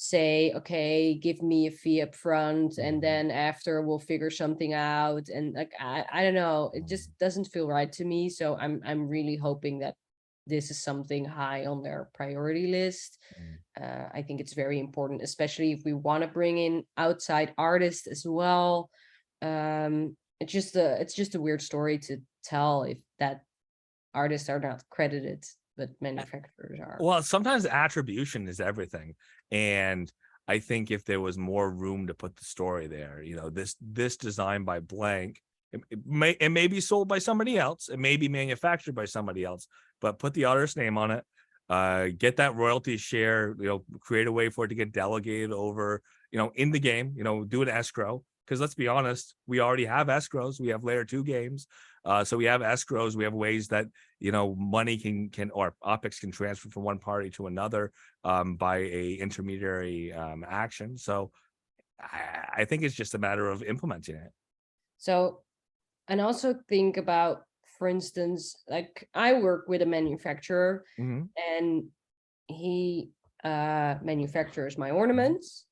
say, okay, give me a fee up front and then after we'll figure something out. And like I don't know, it just doesn't feel right to me. So I'm really hoping that this is something high on their priority list. I think it's very important, especially if we want to bring in outside artists as well. It's just a weird story to tell if that artists are not credited, but manufacturers are. Well, sometimes attribution is everything. And I think if there was more room to put the story there, this design by blank, it may be sold by somebody else. It may be manufactured by somebody else, but put the artist's name on it. Get that royalty share, create a way for it to get delegated over, in the game, do an escrow. Because let's be honest, we already have escrows. We have layer 2 games. So we have escrows. We have ways that, money can or OpEx can transfer from one party to another by a intermediary action. So I think it's just a matter of implementing it. So, and also think about, for instance, like I work with a manufacturer and he manufactures my ornaments.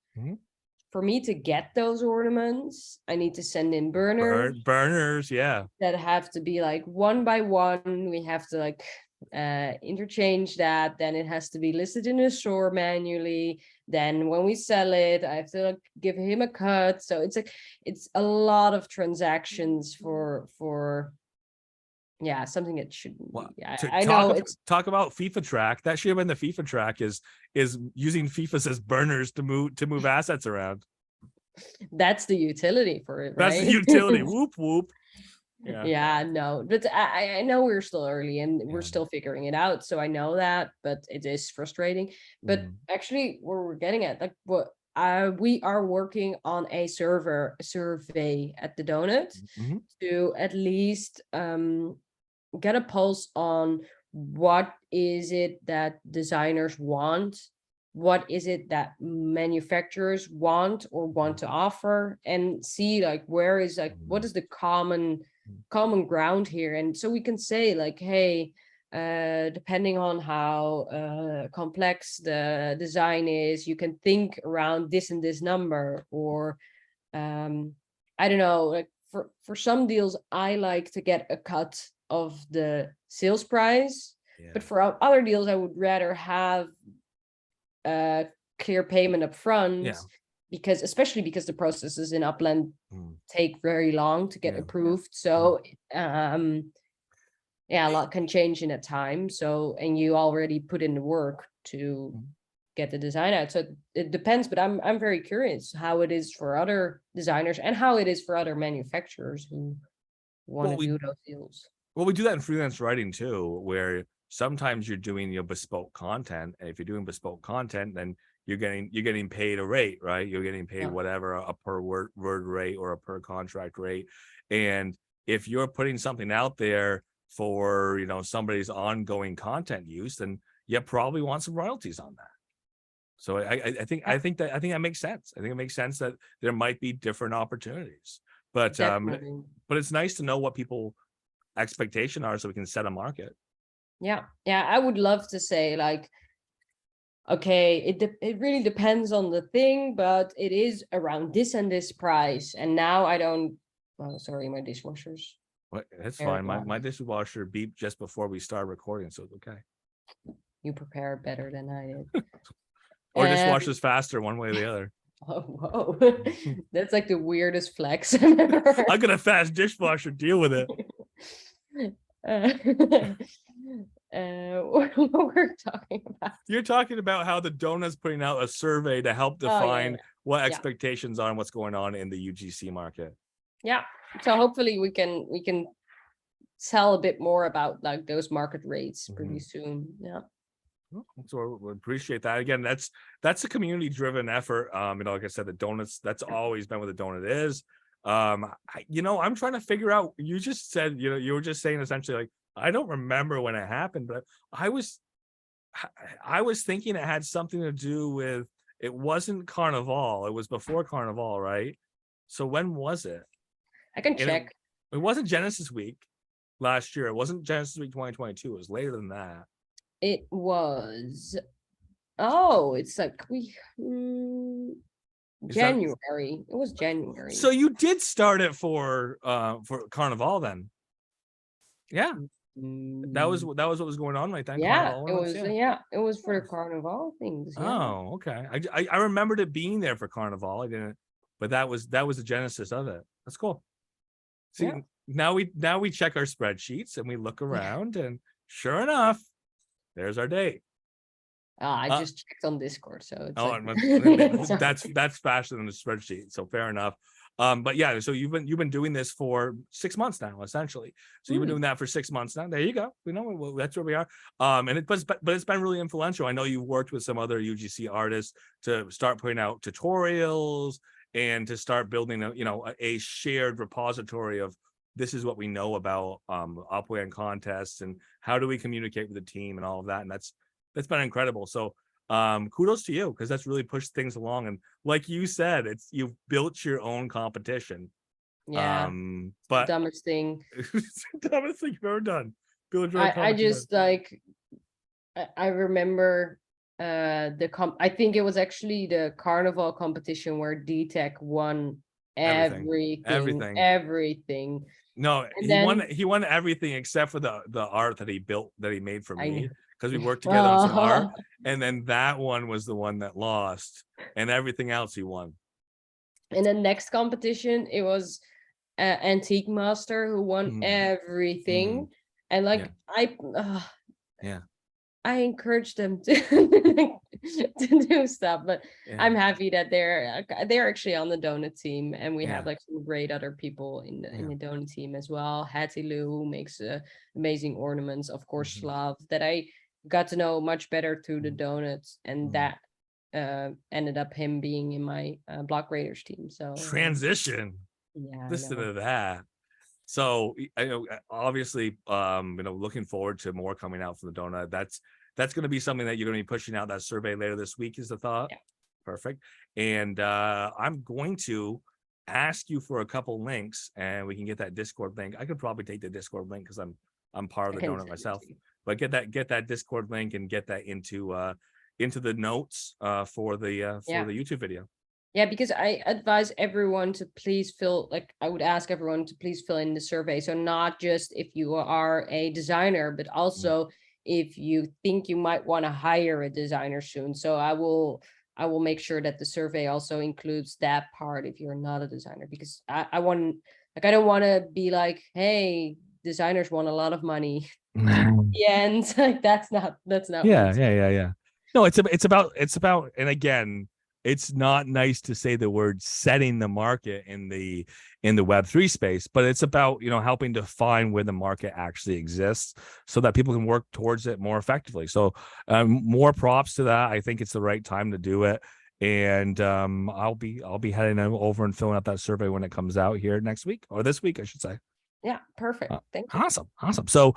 For me to get those ornaments, I need to send in burners. Burners, yeah. That have to be like one by one. We have to like interchange that. Then it has to be listed in the store manually. Then when we sell it, I have to like give him a cut. So it's a lot of transactions for something that shouldn't. Well, I know it's talk about FIFA track. That should have been the FIFA track is using FIFAs as burners to move assets around. That's the utility for it, right? That's the utility. Whoop whoop. Yeah, no, but I know we're still early and we're still figuring it out. So I know that, but it is frustrating. But actually, where we're getting at, like what we are working on a survey at the Donut to at least get a pulse on what is it that designers want, what is it that manufacturers want or want to offer, and see like where is like what is the common ground here. And so we can say like, hey, depending on how complex the design is, you can think around this and this number, or I don't know, like for some deals I like to get a cut of the sales price, but for other deals I would rather have clear payment up front, because especially because the processes in Upland take very long to get approved. So a lot can change in a time. So, and you already put in the work to get the design out. So it depends, but I'm very curious how it is for other designers and how it is for other manufacturers who want to do those deals. Well, we do that in freelance writing too, where sometimes you're doing bespoke content, and if you're doing bespoke content, then you're getting paid a rate, right? You're getting paid whatever, a per word rate or a per contract rate. And if you're putting something out there for somebody's ongoing content use, then you probably want some royalties on that. So I think that makes sense. I think it makes sense that there might be different opportunities, but it's nice to know what people expectation are so we can set a market. Yeah, I would love to say like, okay, it really depends on the thing, but it is around this and this price, and now I don't Oh, sorry, my dishwasher's. That's Very fine. My loud. dishwasher beeped just before we started recording, so it's okay. You prepare better than I did. Or dishwasher's faster, one way or the other. Oh, whoa. That's like the weirdest flex I've ever heard. I got a fast dishwasher. Deal with it. What we're talking about. You're talking about how the donut's putting out a survey to help Oh, define what Yeah. expectations are and what's going on in the UGC market. Yeah. So hopefully we can tell a bit more about like those market rates pretty soon. Yeah. So we appreciate that. Again, that's a community-driven effort. Like I said, the donuts, that's always been what the donut is. I'm trying to figure out, you just said, you were just saying essentially like, I don't remember when it happened, but I was thinking it had something to do with, it wasn't Carnival. It was before Carnival, right? So when was it? I can And check. It wasn't Genesis Week last year. It wasn't Genesis Week 2022. It was later than that. It was. Oh, it's like January. It was January. So you did start it for Carnival then? Yeah, that was what was going on right then. Yeah, Carnival it was. Ornaments, Yeah, it was for the Carnival things. Yeah. Oh, okay. I remembered it being there for Carnival. I didn't, but that was the genesis of it. That's cool. See, Yeah. now we check our spreadsheets and we look around, and sure enough, there's our date. I just checked on Discord, so it's that's faster than the spreadsheet. So fair enough. But yeah, so you've been doing this for 6 months now, essentially. So you've been doing that for 6 months now. There you go. We know that's where we are. And but it's been really influential. I know you've worked with some other UGC artists to start putting out tutorials and to start building a shared repository of, this is what we know about Upland contests and how do we communicate with the team and all of that. And that's been incredible. So kudos to you, because that's really pushed things along. And like you said, you've built your own competition. Yeah. But dumbest thing. dumbest thing you've ever done. I just like I remember I think it was actually the Carnival competition where Desjaak won everything. No, And he won everything except for the art that he made for I me, know. because we worked together on some art, and then that one was the one that lost, and everything else he won. In the next competition, it was Antique Master who won everything, and like I encouraged them to do stuff, but I'm happy that they're actually on the donut team, and we have like some great other people in the donut team as well. Hattie Lou, who makes amazing ornaments, of course, Slav, that I got to know much better through the donuts, and that ended up him being in my Block Raiders team. So transition. Listen to that. So I know, obviously, looking forward to more coming out from the donut. That's going to be something that you're going to be pushing out. That survey later this week is the thought. Yeah. Perfect. And I'm going to ask you for a couple links, and we can get that Discord link. I could probably take the Discord link because I'm part of the donut myself. But get that Discord link and get that into the notes for the YouTube video. Yeah, because I advise everyone to please I would ask everyone to please fill in the survey. So not just if you are a designer, but also if you think you might want to hire a designer soon. So I will make sure that the survey also includes that part if you're not a designer, because I don't want to be like, hey, designers want a lot of money. Yeah, and that's not Yeah. No, it's about, and again, it's not nice to say the word setting the market in the Web3 space, but it's about, helping define where the market actually exists so that people can work towards it more effectively. So more props to that. I think it's the right time to do it. And I'll be heading over and filling out that survey when it comes out here next week, or this week, I should say. Yeah, perfect. Thank you. Awesome. So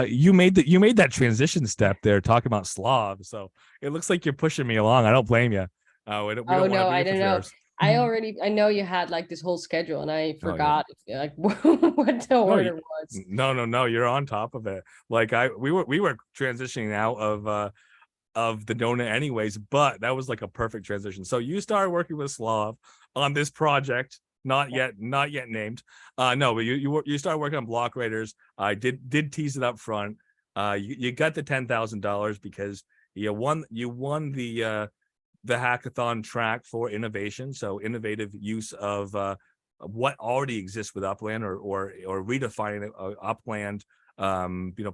you made that transition step there talking about Slav. So it looks like you're pushing me along. I don't blame you. I don't know. I know you had like this whole schedule, and I forgot what the order was. No, you're on top of it. Like we were transitioning out of the donut anyways, but that was like a perfect transition. So you started working with Slav on this project Not yet named. No, but you started working on block raiders. I did tease it up front. You got the $10,000 because you won the hackathon track for innovation. So innovative use of what already exists with Upland, or redefining Upland,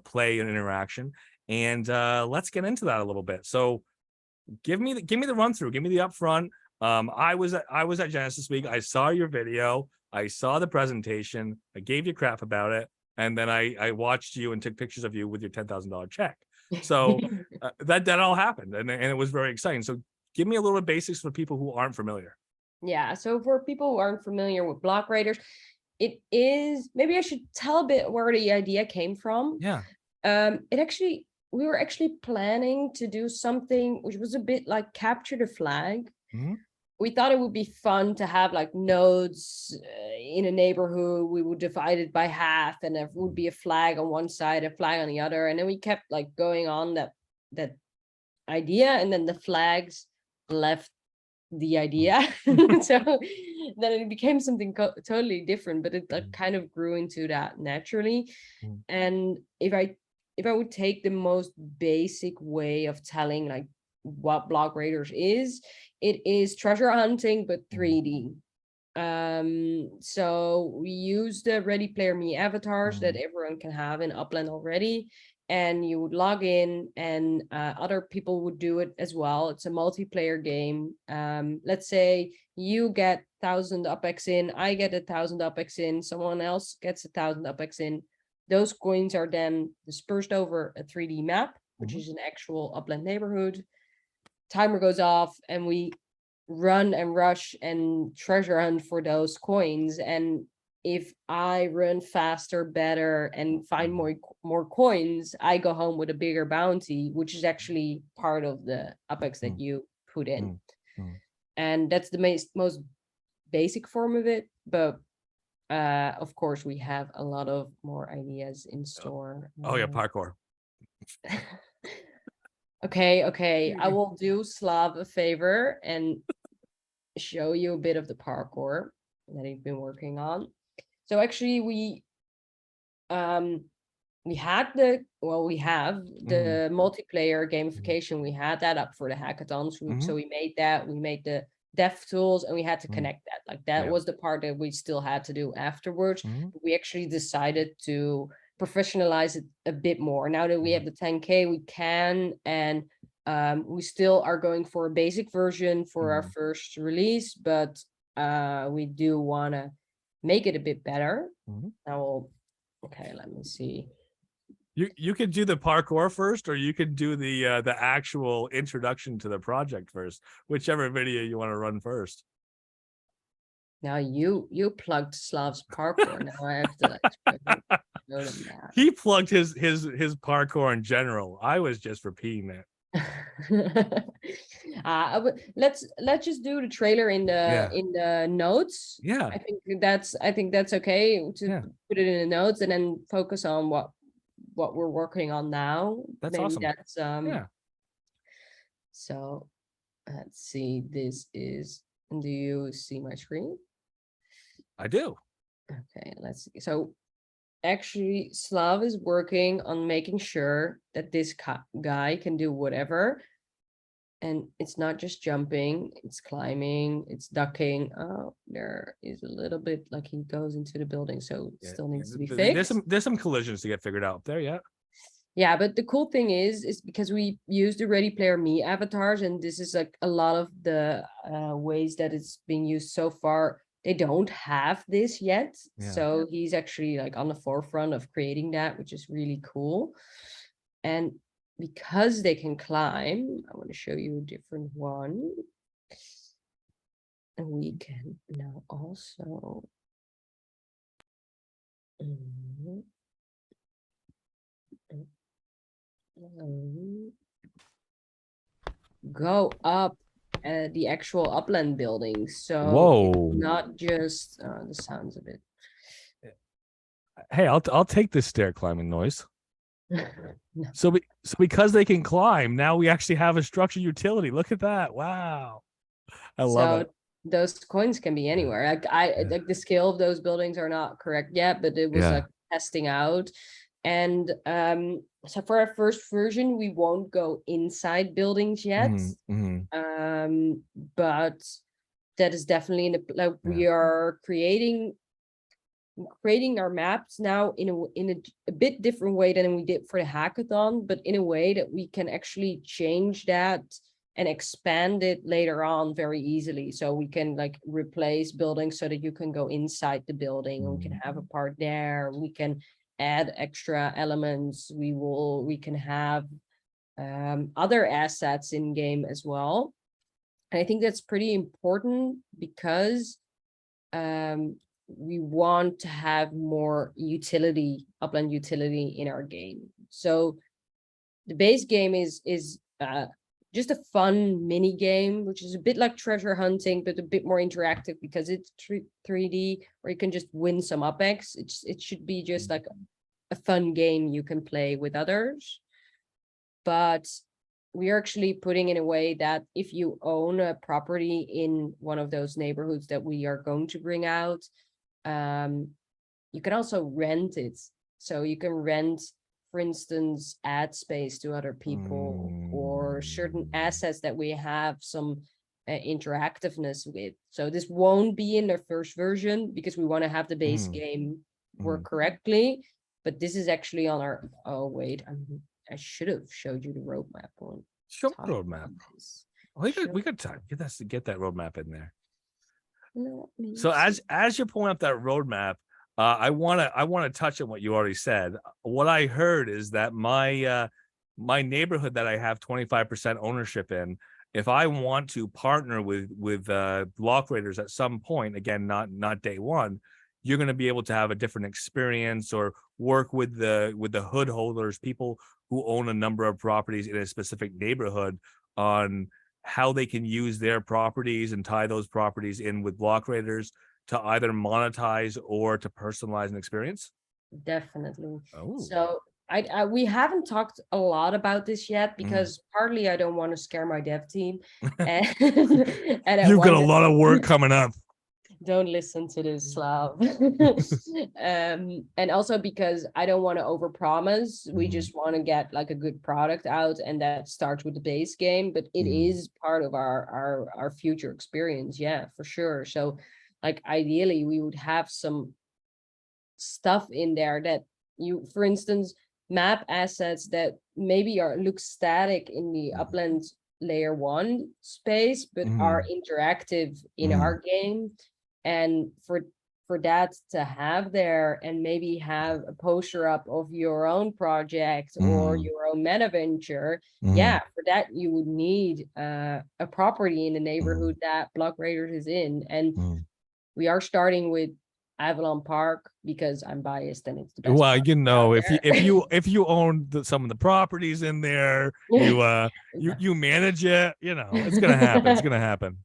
play and interaction. And let's get into that a little bit. So give me the run through. Give me the upfront. I was at Genesis Week. I saw your video. I saw the presentation. I gave you crap about it, and then I watched you and took pictures of you with your $10,000 check. So that all happened, and it was very exciting. So give me a little bit of basics for people who aren't familiar. Yeah, so for people who aren't familiar with block raiders, it is, maybe I should tell a bit where the idea came from. Yeah. We were actually planning to do something which was a bit like capture the flag. Mm-hmm. We thought it would be fun to have like nodes in a neighborhood. We would divide it by half, and there would be a flag on one side, a flag on the other, and then we kept like going on that idea, and then the flags left the idea. So then it became something totally different, but it like kind of grew into that naturally. And if I would take the most basic way of telling like what block raiders is, it is treasure hunting but 3D. So we use the Ready Player Me avatars that everyone can have in Upland already, and you would log in, and other people would do it as well. It's a multiplayer game. Let's say you get 1,000 UpX in, I get 1,000 UpX in, someone else gets 1,000 UpX in. Those coins are then dispersed over a 3D map, which is an actual Upland neighborhood. Timer goes off, and we run and rush and treasure hunt for those coins. And if I run faster, better, and find more coins, I go home with a bigger bounty, which is actually part of the UpX that you put in. And that's the most basic form of it. But of course, we have a lot of more ideas in store. Oh yeah, parkour. Okay. I will do Slav a favor and show you a bit of the parkour that he's been working on. So actually we have the multiplayer gamification. We had that up for the hackathons. So we made that. We made the dev tools, and we had to connect that. Like that was the part that we still had to do afterwards. We actually decided to professionalize it a bit more. Now that we have the 10K, we can, and we still are going for a basic version for our first release, but we do want to make it a bit better. Okay, let me see. You could do the parkour first, or you could do the actual introduction to the project first, whichever video you want to run first. Now you plugged Slav's parkour. Now I have to like show them that. He plugged his parkour in general. I was just repeating it. Let's just do the trailer in the notes. Yeah, I think that's okay to put it in the notes, and then focus on what we're working on now. That's awesome. So let's see. This is. Do you see my screen? I do. Okay, let's see. So actually, Slav is working on making sure that this guy can do whatever. And it's not just jumping, it's climbing, it's ducking. Oh, there is a little bit like he goes into the building, so it still needs to be fixed. There's some collisions to get figured out there, yeah. Yeah, but the cool thing is because we use the Ready Player Me avatars, and this is like a lot of the ways that it's being used so far. They don't have this yet. So he's actually like on the forefront of creating that, which is really cool. And because they can climb, I want to show you a different one. And we can now also go up the actual Upland building. So it's not just the sounds of it. Hey, I'll take this stair climbing noise. No. So because they can climb, now we actually have a structure utility. Look at that. Wow. I love it. those coins can be anywhere. Like the scale of those buildings are not correct yet, but it was like testing out. And so for our first version, we won't go inside buildings yet. But that is definitely like we are creating our maps now in a bit different way than we did for the hackathon, but in a way that we can actually change that and expand it later on very easily. So we can like replace buildings so that you can go inside the building, and we can have a part there. We can add extra elements. We can have other assets in game as well. And I think that's pretty important because we want to have more utility, Upland utility in our game. So the base game is just a fun mini game, which is a bit like treasure hunting, but a bit more interactive because it's 3D, or you can just win some UpX. It should be just like a fun game you can play with others. But we are actually putting in a way that if you own a property in one of those neighborhoods that we are going to bring out, you can also rent it. So you can rent, for instance, ad space to other people, or certain assets that we have some interactiveness with. So this won't be in the first version because we want to have the base game work correctly. But this is actually on our, oh wait, I should have showed you the roadmap one. Show the roadmap. We could get that roadmap in there. So as you're pulling up that roadmap, I want to touch on what you already said. What I heard is that my neighborhood that I have 25% ownership in, if I want to partner with block raiders at some point, again, not day one, you're going to be able to have a different experience, or work with the hood holders, people who own a number of properties in a specific neighborhood, on how they can use their properties and tie those properties in with block raiders to either monetize or to personalize an experience. Definitely. So we haven't talked a lot about this yet because partly I don't want to scare my dev team, and you've got a lot of work coming up. Don't listen to this, Slav. And also because I don't want to overpromise. We just want to get like a good product out, and that starts with the base game, but it is part of our future experience. Yeah, for sure. So like ideally we would have some stuff in there that you, for instance, map assets that maybe look static in the Upland layer 1 space, but are interactive in our game. And for that to have there, and maybe have a poster up of your own project or your own Metaventure, for that you would need a property in the neighborhood that Block Raiders is in. And we are starting with Avalon Park because I'm biased and it's the best. Well, if you own some of the properties in there, you manage it, it's gonna happen. It's gonna happen.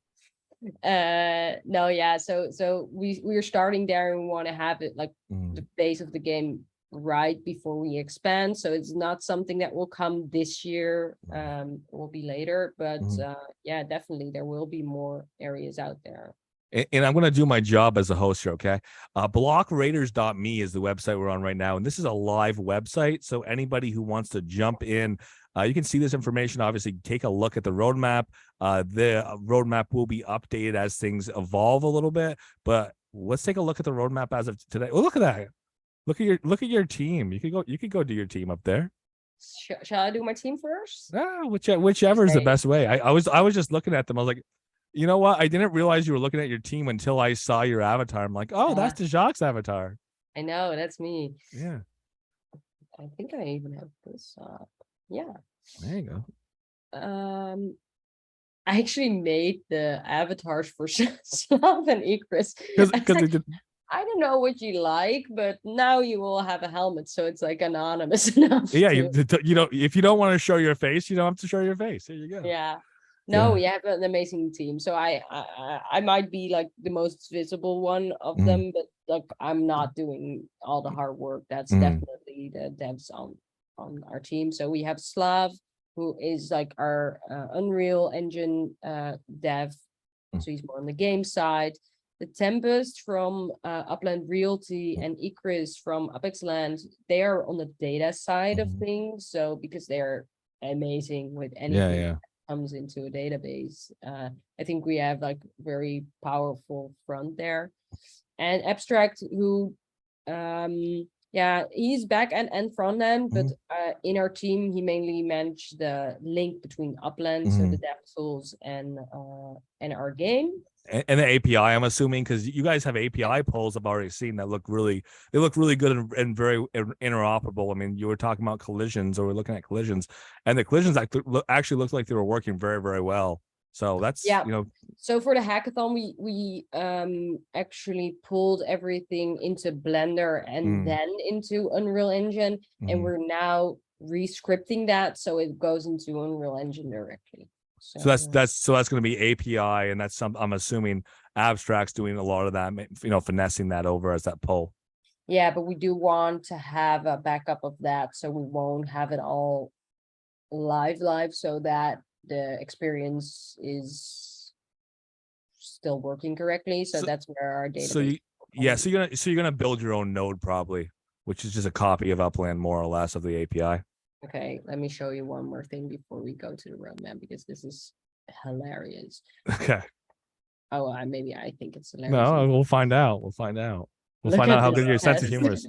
No, yeah. So we're starting there, and we want to have it like the base of the game right before we expand. So it's not something that will come this year. It will be later, but yeah, definitely there will be more areas out there. And I'm going to do my job as a host here, okay? Blockraiders.me is the website we're on right now, and this is a live website, so anybody who wants to jump in, you can see this information. Obviously, take a look at the roadmap. The roadmap will be updated as things evolve a little bit, but let's take a look at the roadmap as of today. Oh, look at that! Look at your team. You could go do your team up there. Shall I do my team first? Whichever is the best way. I was just looking at them. I was like, you know what? I didn't realize you were looking at your team until I saw your avatar. I'm like, oh, that's Desjaak's avatar. I know, that's me. Yeah. I think I even have this up. Yeah. There you go. I actually made the avatars for Slav and Ikris. Because I don't know what you like, but now you will have a helmet, so it's like anonymous enough. Yeah, if you don't want to show your face, you don't have to show your face. There you go. Yeah. No, we have an amazing team. So I might be like the most visible one of them, but like I'm not doing all the hard work. That's definitely the devs on our team. So we have Slav, who is like our Unreal Engine dev. so he's more on the game side. The Tempest from Upland Realty and Ikris from Upexland, they are on the data side of things. So because they're amazing with anything Yeah. that comes into a database, I think we have like very powerful front there. And Abstract, who he's back end and front end, but in our team he mainly managed the link between Upland, so the dev tools, and our game. And the API, I'm assuming, because you guys have API polls I've already seen that look really good and very interoperable. I mean, you were talking about collisions, or we're looking at collisions, and the collisions actually looked like they were working very, very well. So that's, So for the hackathon, we actually pulled everything into Blender and then into Unreal Engine, and we're now re-scripting that so it goes into Unreal Engine directly. So that's going to be API, and that's I'm assuming Abstract's doing a lot of that, finessing that over as that pull. Yeah, but we do want to have a backup of that, so we won't have it all live, so that the experience is still working correctly. So that's where our database. So you're gonna build your own node probably, which is just a copy of Upland more or less of the API. Okay, let me show you one more thing before we go to the roadmap, because this is hilarious. Okay. Oh, maybe I think it's hilarious. No, we'll find out. We'll find out how good your sense of humor is.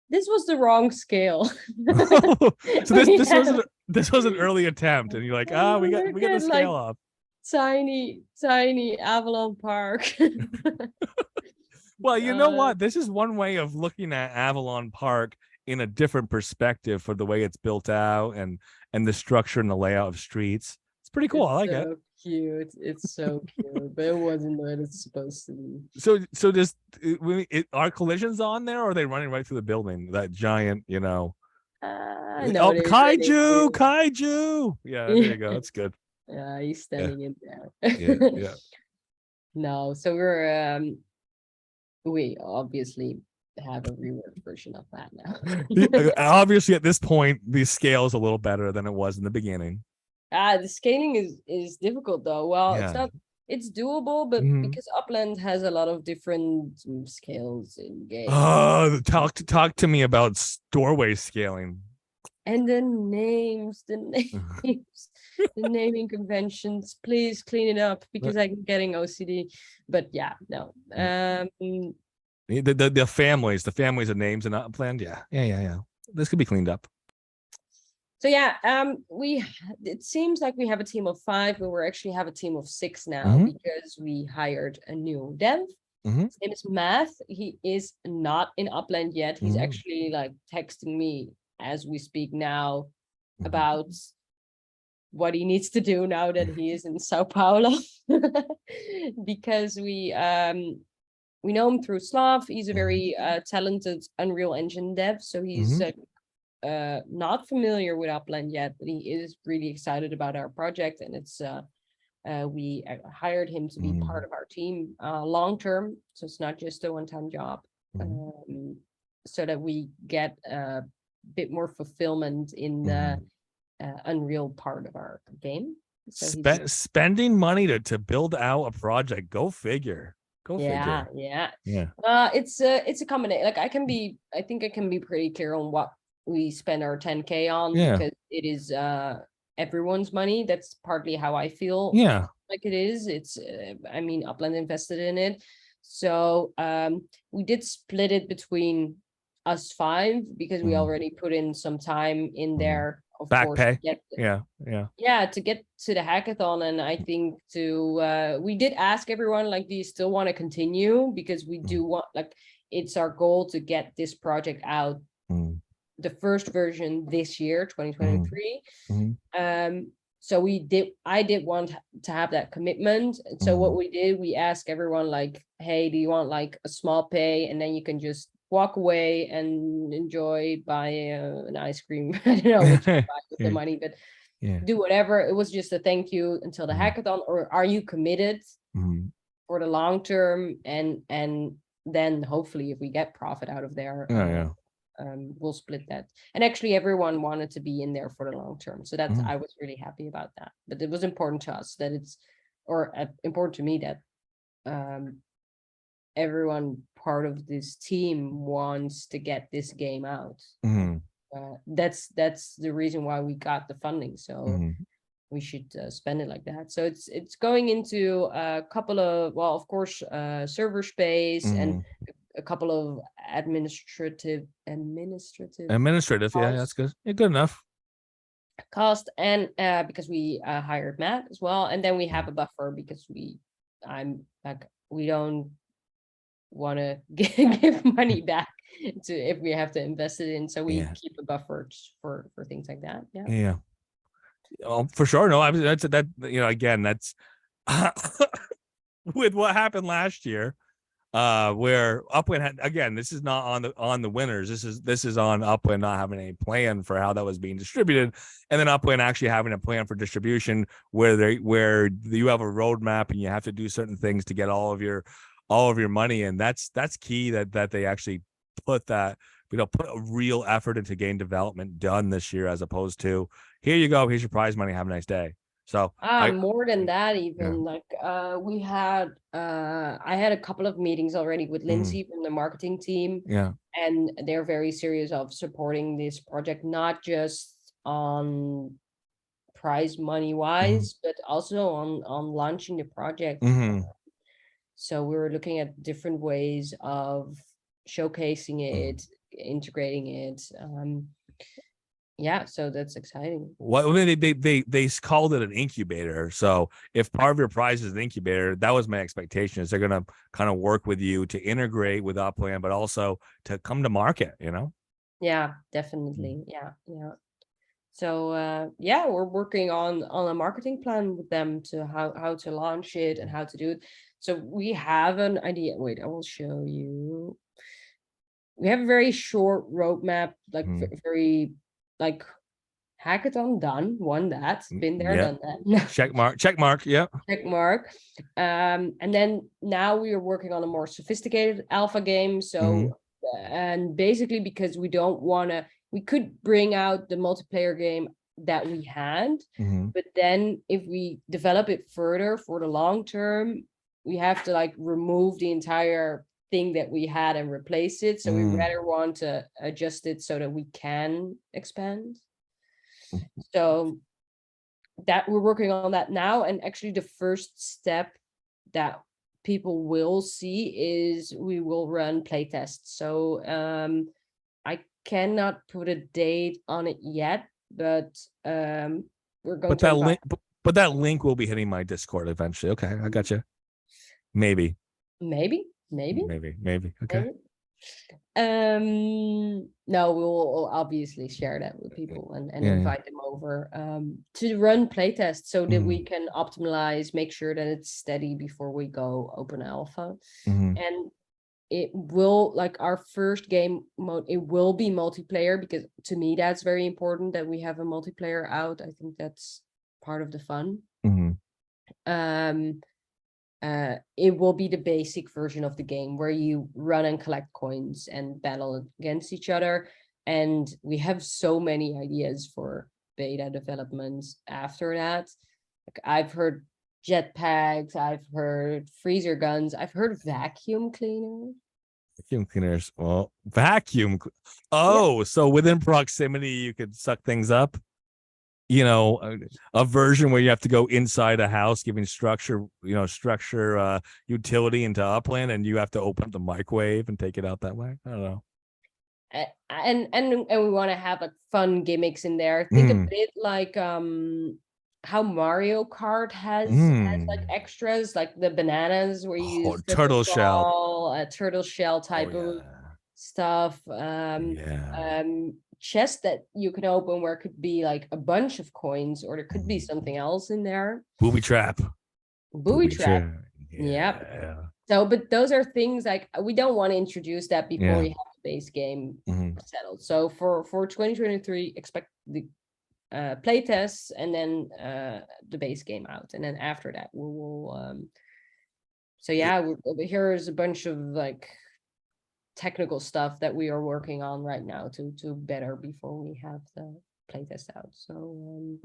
This was the wrong scale. So this was an early attempt, and you're like, we got the scale up. Tiny Avalon Park. Well, you know what? This is one way of looking at Avalon Park in a different perspective for the way it's built out and the structure and the layout of streets. It's pretty cool. I like it. Cute. It's so cute, but it wasn't what it's supposed to be. So are collisions on there, or are they running right through the building? That giant, no, kaiju. Yeah, there you go. That's good. Yeah, he's standing in there. Yeah. No, so we obviously have a reworked version of that now. Obviously, at this point, the scale is a little better than it was in the beginning. The scaling is difficult though. Well, it's doable, but because Upland has a lot of different scales in game. Talk to me about doorway scaling. And the names, the naming conventions. Please clean it up, because I'm getting OCD. But yeah, no. The families of names in Upland. Yeah. This could be cleaned up. So yeah, it seems like we have a team of 5, but we actually have a team of 6 now, because we hired a new dev. His name is Math. He is not in Upland yet. He's actually like texting me as we speak now about what he needs to do now that he is in Sao Paulo. Because we know him through Slav. He's a very talented Unreal Engine dev, so he's not familiar with Upland yet, but he is really excited about our project, and it's we hired him to be part of our team long term, so it's not just a one-time job, so that we get a bit more fulfillment in the Unreal part of our game. So spending money to build out a project, go figure. Yeah. It's a combination. Like I think I can be pretty clear on what we spend our 10K on, because it is everyone's money. That's partly how I feel. Like it is. It's I mean, Upland invested in it, so we did split it between us 5, because we already put in some time in there. Of Back course, pay. to get to the hackathon. And I think we did ask everyone, like, do you still want to continue? Because we do want, like, it's our goal to get this project out, the first version this year, 2023. So I did want to have that commitment. So what we did, we asked everyone, like, hey, do you want like a small pay, and then you can just walk away and buy an ice cream. I don't know what you buy with the money, but do whatever. It was just a thank you until the hackathon. Or are you committed for the long term? And then hopefully, if we get profit out of there, we'll split that. And actually, everyone wanted to be in there for the long term, so that's I was really happy about that. But it was important to us that it's or important to me that everyone part of this team wants to get this game out. That's the reason why we got the funding. So we should spend it like that. So it's going into a couple of, well, of course, server space and a couple of administrative. Yeah, that's good. Yeah, good enough. Cost, and because we hired Matt as well, and then we have a buffer because we don't want to give money back to if we have to invest it in, so we keep a buffer for things like that. Yeah. Well, for sure. No, I mean, that's again, that's with what happened last year, where Upland had, again, this is not on the winners. This is on Upland not having a plan for how that was being distributed, and then Upland actually having a plan for distribution where you have a roadmap and you have to do certain things to get all of your money, and that's key that they actually put that, put a real effort into game development done this year, as opposed to, here you go, here's your prize money, have a nice day. So more than that, even we had I had a couple of meetings already with Lindsay from the marketing team, and they're very serious of supporting this project, not just on prize money wise, but also on launching the project. So we were looking at different ways of showcasing it, integrating it. So that's exciting. Well, they called it an incubator. So if part of your prize is an incubator, that was my expectation, is they're gonna kind of work with you to integrate with Upland, but also to come to market. Yeah, definitely. Yeah. So we're working on a marketing plan with them to how to launch it and how to do it. So we have an idea. Wait, I will show you. We have a very short roadmap, like very like hackathon done, won that, been there, done that. Check mark. Yeah. Check mark. And then now we are working on a more sophisticated alpha game. So and basically because we don't want to, we could bring out the multiplayer game that we had, but then if we develop it further for the long term, we have to like remove the entire thing that we had and replace it. So we rather want to adjust it so that we can expand. So that we're working on that now. And actually the first step that people will see is we will run playtests. So I cannot put a date on it yet, but we're going to but that link will be hitting my Discord eventually. Okay, I got you. Maybe. Okay. No, we will obviously share that with people and invite them over to run playtests so that we can optimize, make sure that it's steady before we go open alpha. And it will, like our first game mode, it will be multiplayer, because to me that's very important that we have a multiplayer out. I think that's part of the fun. It will be the basic version of the game where you run and collect coins and battle against each other. And we have so many ideas for beta developments after that. Like I've heard jetpacks, I've heard freezer guns, I've heard vacuum cleaners. Well, vacuum. Oh, so within proximity you could suck things up. A version where you have to go inside a house, giving structure utility into Upland, and you have to open up the microwave and take it out that way. I don't know. And we want to have like fun gimmicks in there. Think a bit like how Mario Kart has like extras, like the bananas where you use turtle shell, a turtle shell type of stuff. Chest that you can open where it could be like a bunch of coins, or there could be something else in there. Booby trap. Yeah. So, but those are things like we don't want to introduce that before we have the base game settled. So for 2023, expect the play tests and then the base game out, and then after that we will here is a bunch of like technical stuff that we are working on right now to better before we have the playtest out. So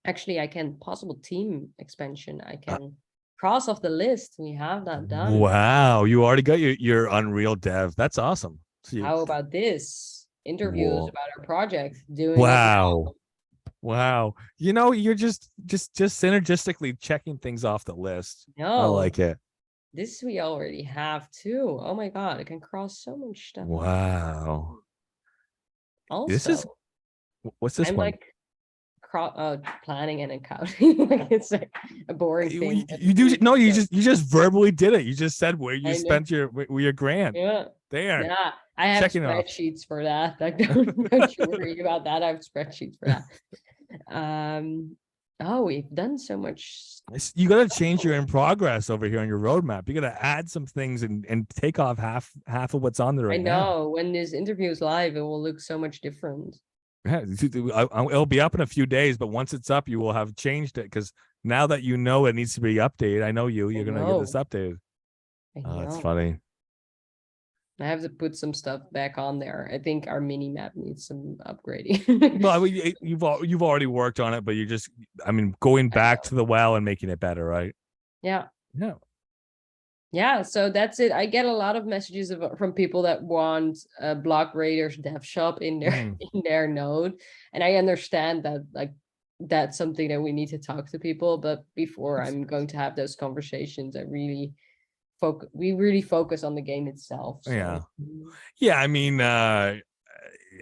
Actually, I can possible team expansion. I can cross off the list. We have that done. Wow, you already got your Unreal dev. That's awesome. So How about this? Interviews Whoa. about our project, doing it Wow. now. Wow. You're just synergistically checking things off the list. I No, like it. this we already have too. Oh my god, I can cross so much stuff off. Wow. This is Also, what's this I'm one? like planning and accounting. Like it's like a boring thing. You do no, you just verbally did it. You just said where you I know. spent your grant. Yeah. There. Yeah. I have Checking it off. spreadsheets for that. Like don't you worry about that. I have spreadsheets for that. Oh, we've done so much. You got to change your in progress over here on your roadmap. You got to add some things and take off half of what's on there I right now. know when this interview is live, it will look so much different. Yeah, it'll be up in a few days, but once it's up, you will have changed it because now that you know it needs to be updated, I know you're gonna get this updated. I Oh, that's know. funny. I have to put some stuff back on there. I think our mini map needs some upgrading. Well, you've already worked on it, but you're just, I mean, going back to the well and making it better, right? Yeah. Yeah. Yeah, so that's it. I get a lot of messages from people that want a Block Raiders dev shop in their in their node, and I understand that like that's something that we need to talk to people. But before I'm going to have those conversations, we really focus on the game itself. So. Yeah, yeah. I mean,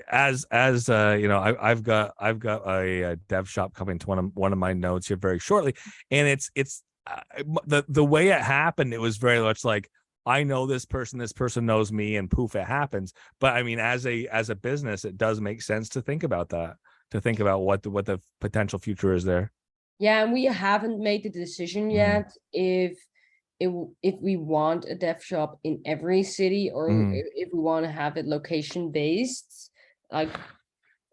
as I've got a dev shop coming to one of my nodes here very shortly, and it's the way it happened. It was very much like, I know this person knows me, and poof, it happens. But I mean, as a business, it does make sense to think about that, to think about what the potential future is there. Yeah, and we haven't made the decision yet if we want a dev shop in every city or if we want to have it location based. Like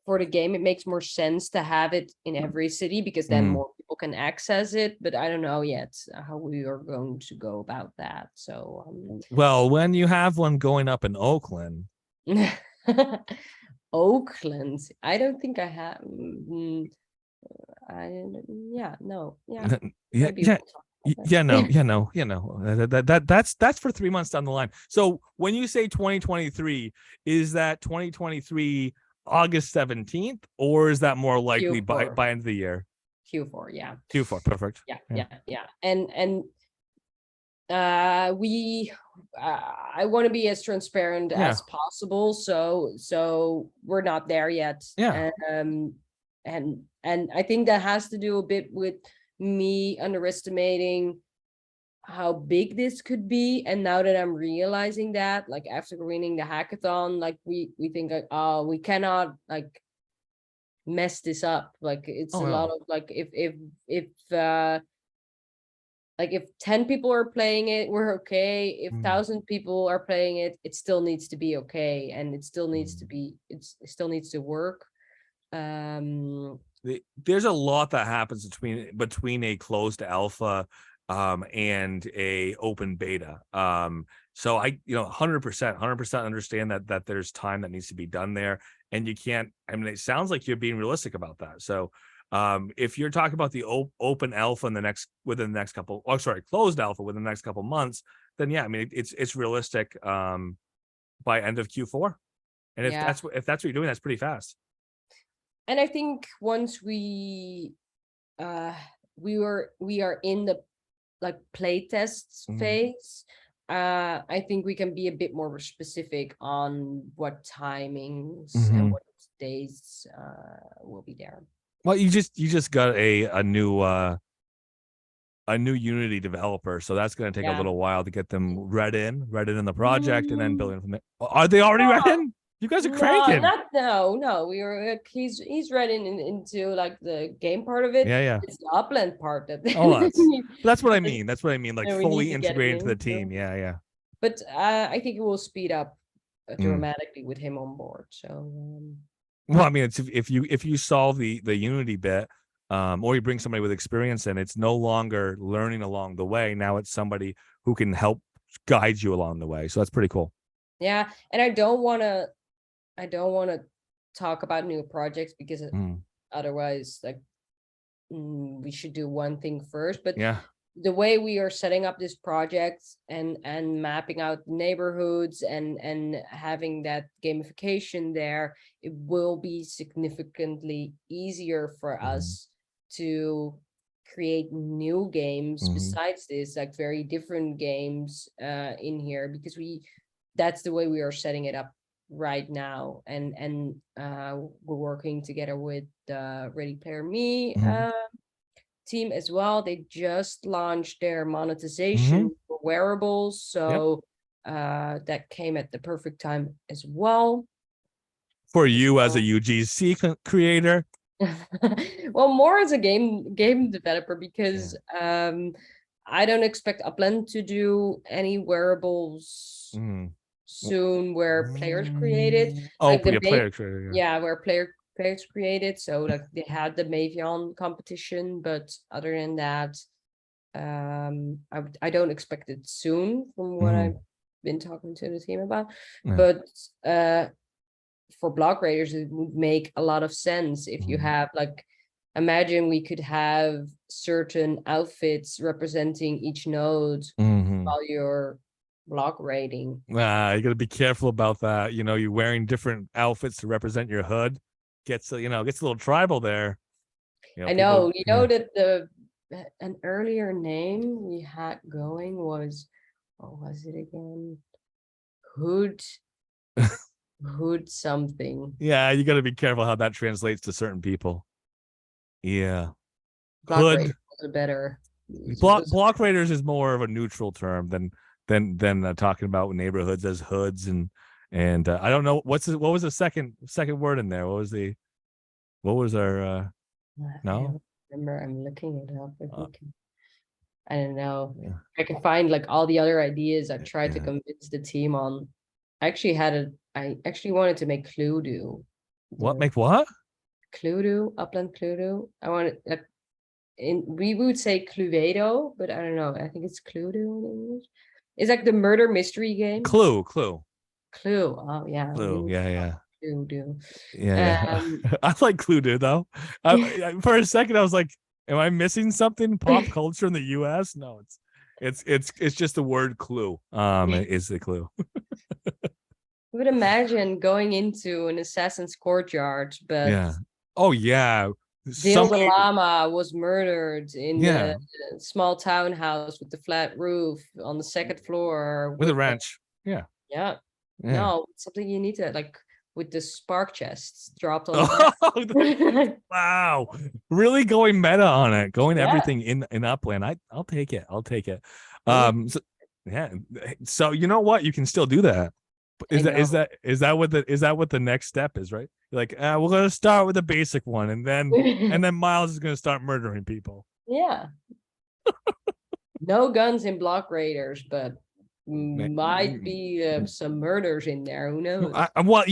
for the game, it makes more sense to have it in every city because then more people can access it. But I don't know yet how we are going to go about that. So, well, when you have one going up in Oakland, Oakland, I don't think I have. Yeah, no, yeah, that's for 3 months down the line. So when you say 2023, is that 2023 August 17th, or is that more likely Q4. by end of the year? Q4, yeah. Q4, perfect. Yeah. And I want to be as transparent as possible. So we're not there yet. Yeah. And I think that has to do a bit with me underestimating how big this could be. And now that I'm realizing that, like after winning the hackathon, like we think like, oh, we cannot like mess this up. Like it's lot of like if 10 people are playing it, we're okay. If 1,000 people are playing it, it still needs to be okay, and it still needs to be it still needs to work. There's a lot that happens between a closed alpha and a open beta. So I 100% understand that there's time that needs to be done there, and you can't, I mean, it sounds like you're being realistic about that. So if you're talking about the open alpha within the next couple, closed alpha within the next couple months, then yeah, I mean, it's realistic by end of Q4. And if that's what you're doing, that's pretty fast. And I think once we are in the like play tests phase, I think we can be a bit more specific on what timings and what days will be there. Well, you just got a new Unity developer, so that's going to take a little while to get them read in the project, and then building from there. Are they already read in? You guys are cranking. No. We were he's read into like the game part of it. Yeah. It's the Upland part that. That's what I mean. That's what I mean. Like fully integrated into the team. Yeah. But I think it will speed up dramatically with him on board. So. Well, I mean, it's if you solve the Unity bit, or you bring somebody with experience in, it's no longer learning along the way. Now it's somebody who can help guide you along the way. So that's pretty cool. Yeah, and I don't want to talk about new projects because otherwise, like, we should do one thing first. But Yeah. the way we are setting up this project and mapping out neighborhoods and having that gamification there, it will be significantly easier for us to create new games besides this, like very different games in here, because that's the way we are setting it up right now. And we're working together with Ready Player Me team as well. They just launched their monetization for wearables, so that came at the perfect time as well for you as a UGC creator. Well, more as a game developer, because I don't expect Upland to do any wearables soon where players created. Like the player creator. where players created. So like they had the Mavion competition, but other than that, I don't expect it soon from what I've been talking to the team about. But for block raiders, it would make a lot of sense if you have like, imagine we could have certain outfits representing each node while you're block raiding. You gotta be careful about that. You know, you're wearing different outfits to represent your hood. Gets a little tribal there. I know. You know that an earlier name we had going was, what was it again? Hood something. Yeah, you got to be careful how that translates to certain people. Yeah. Block Hood Raiders was a better. Block Raiders is more of a neutral term than talking about neighborhoods as hoods and I don't know what was the second word in there. What was our no? I remember, I'm looking it up. I don't know. Yeah. I can find like all the other ideas I tried to convince the team on. I actually wanted to make Cluedo. Make what? Cluedo, Upland Cluedo. I wanted we would say Cluedo, but I don't know. I think it's Cluedo in English. It's like the murder mystery game. Clue. Oh yeah. Clue. Yeah. Cluedo. Yeah. I like Cluedo though. For a second, I was like, "Am I missing something? Pop culture in the U.S.?" No, it's just the word clue. Is the clue. I would imagine going into an assassin's courtyard, but oh yeah, Dale the llama was murdered in the small townhouse with the flat roof on the second floor with a wrench. Yeah. No, something you need to like with the spark chests dropped on the wow, really going meta on it, going everything in Upland. I'll take it. So you know what, you can still do that. Is that what the next step is, right? You're like, we're gonna start with the basic one, and then Miles is gonna start murdering people. Yeah. No guns in block raiders, but might be some murders in there. Who knows? Well,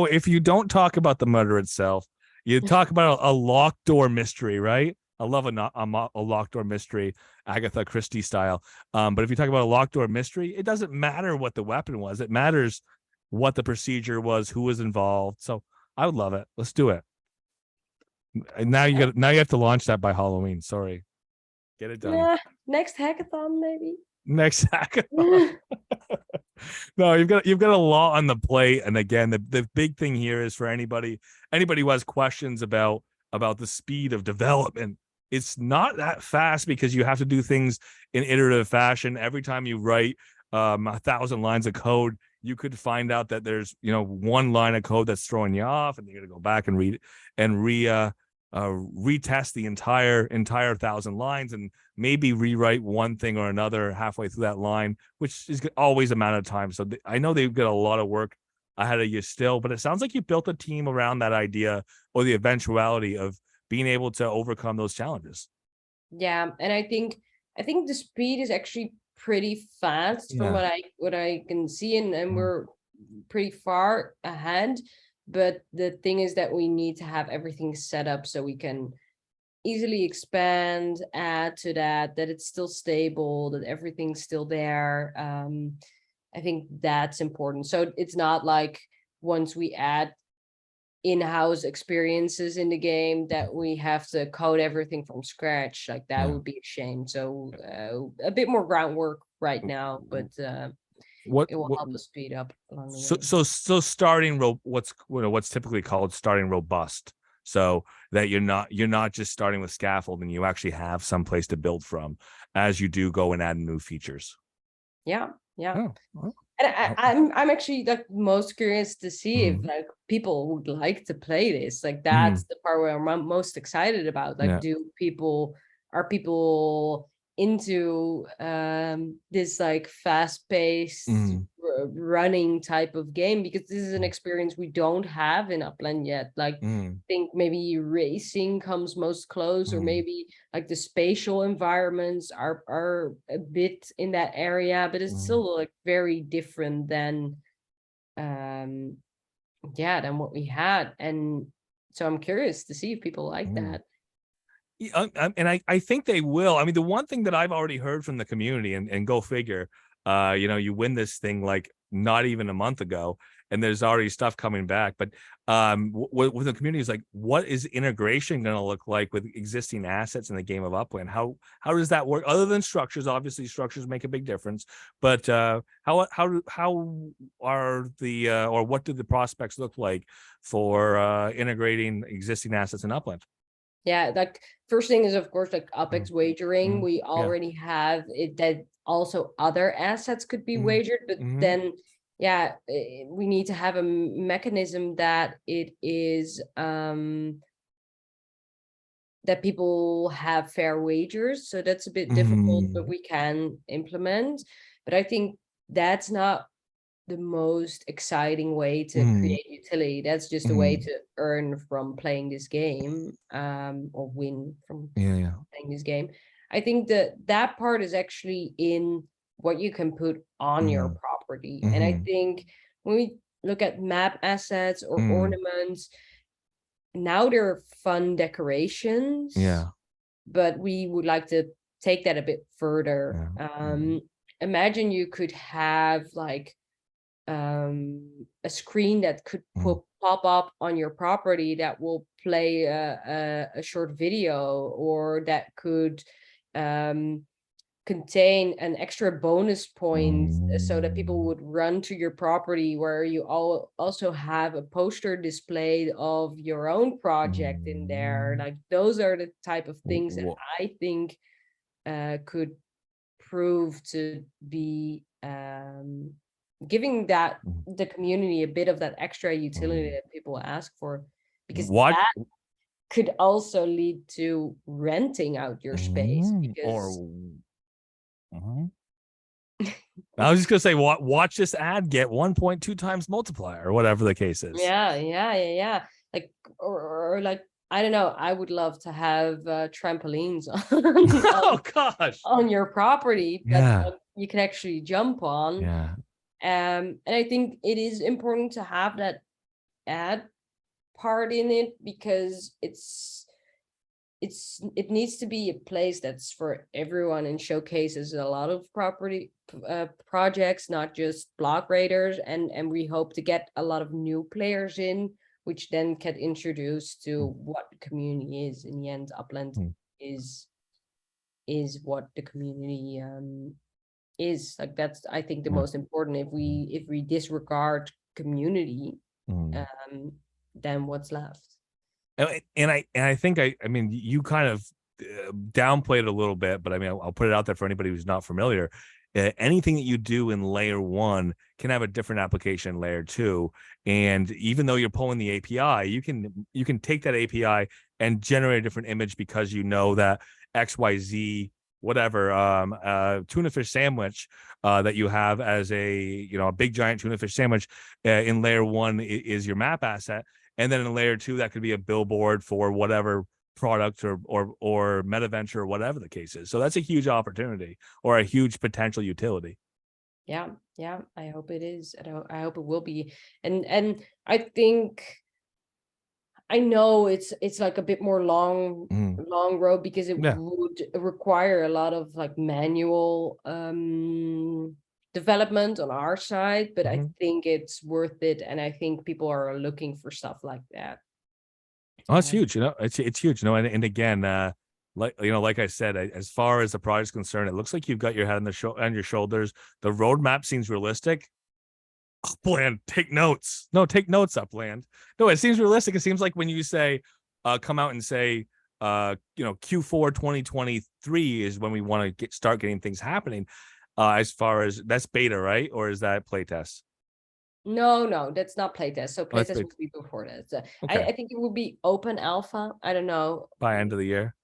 if you don't talk about the murder itself, you talk about a locked door mystery, right? I love a locked door mystery, Agatha Christie style. But if you talk about a locked door mystery, it doesn't matter what the weapon was. It matters what the procedure was, who was involved. So I would love it. Let's do it. And now you have to launch that by Halloween. Sorry. Get it done. Yeah, next hackathon, maybe. Next hackathon. No, you've got a lot on the plate. And again, the big thing here is for anybody who has questions about the speed of development. It's not that fast because you have to do things in iterative fashion. Every time you write 1,000 lines of code, you could find out that there's one line of code that's throwing you off, and you're gonna go back and retest the entire 1,000 lines and maybe rewrite one thing or another halfway through that line, which is always amount of time. So I know they've got a lot of work ahead of you still, but it sounds like you built a team around that idea or the eventuality of being able to overcome those challenges. Yeah, and I think the speed is actually pretty fast from what I can see, and we're pretty far ahead. But the thing is that we need to have everything set up so we can easily expand, add to that it's still stable, that everything's still there. I think that's important. So it's not like once we add in-house experiences in the game that we have to code everything from scratch. Like that would be a shame. So a bit more groundwork right now, but it will help us speed up along the way. So starting what's typically called starting robust, so that you're not just starting with scaffolding, you actually have some place to build from as you do go and add new features. Yeah. Oh, well. And I'm actually like most curious to see if like people would like to play this. Like that's the part where I'm most excited about. Like, are people into this like fast-paced running type of game? Because this is an experience we don't have in Upland yet. Like, I think maybe racing comes most close, or maybe like the spatial environments are a bit in that area, but it's still like very different than than what we had. And so I'm curious to see if people like that. And I think they will. I mean, the one thing that I've already heard from the community, and go figure, you win this thing like not even a month ago, and there's already stuff coming back. But with the community is like, what is integration going to look like with existing assets in the game of Upland? How does that work? Other than structures, obviously structures make a big difference. But how are the or what do the prospects look like for integrating existing assets in Upland? Yeah, like first thing is of course like UpX wagering. We already have it that also other assets could be wagered, but then we need to have a mechanism that it is that people have fair wagers. So that's a bit difficult, but we can implement. But I think that's not the most exciting way to create utility. That's just a way to earn from playing this game, or win from playing this game. I think that part is actually in what you can put on your property. And I think when we look at map assets or ornaments, now they're fun decorations. But we would like to take that a bit further. Imagine you could have like a screen that could pop up on your property that will play a short video, or that could contain an extra bonus point so that people would run to your property, where you also have a poster displayed of your own project in there. Like those are the type of things that I think could prove to be giving that the community a bit of that extra utility that people ask for, because that could also lead to renting out your space. Because I was just gonna say, watch this ad get 1.2 times multiplier, or whatever the case is. Yeah. Like or like, I don't know, I would love to have trampolines on, on your property that you can actually jump on. And I think it is important to have that ad part in it, because it needs to be a place that's for everyone and showcases a lot of property projects, not just block raiders. And we hope to get a lot of new players in, which then get introduced to what the community is. In the end, Upland is what the community is. Like that's, I think, the most important. If we disregard community, then what's left? And I think I mean, you kind of downplayed it a little bit, but I mean, I'll put it out there for anybody who's not familiar. Anything that you do in layer 1 can have a different application in layer 2. And even though you're pulling the API, you can take that API and generate a different image, because you know that XYZ whatever tuna fish sandwich that you have as a big giant tuna fish sandwich in layer 1 is your map asset. And then in layer 2, that could be a billboard for whatever product or Metaventure or whatever the case is. So that's a huge opportunity, or a huge potential utility. Yeah, I hope it is. I hope it will be. And I think, I know it's like a bit more long road, because it would require a lot of like manual development on our side, but I Mhm. think it's worth it, and I think people are looking for stuff like that. Oh, it's huge. It's huge. And again, like I said, as far as the project's concerned, it looks like you've got your head on your shoulders. The roadmap seems realistic. Upland, take notes. No, take notes, Upland. No, it seems realistic. It seems like when you say, come out and say, Q4 2023 is when we want to start getting things happening. As far as that's beta, right? Or is that playtest? No, that's not playtest. So Oh, that's playtest beta. will be before that. So Okay, I think it will be open alpha. I don't know. by end of the year.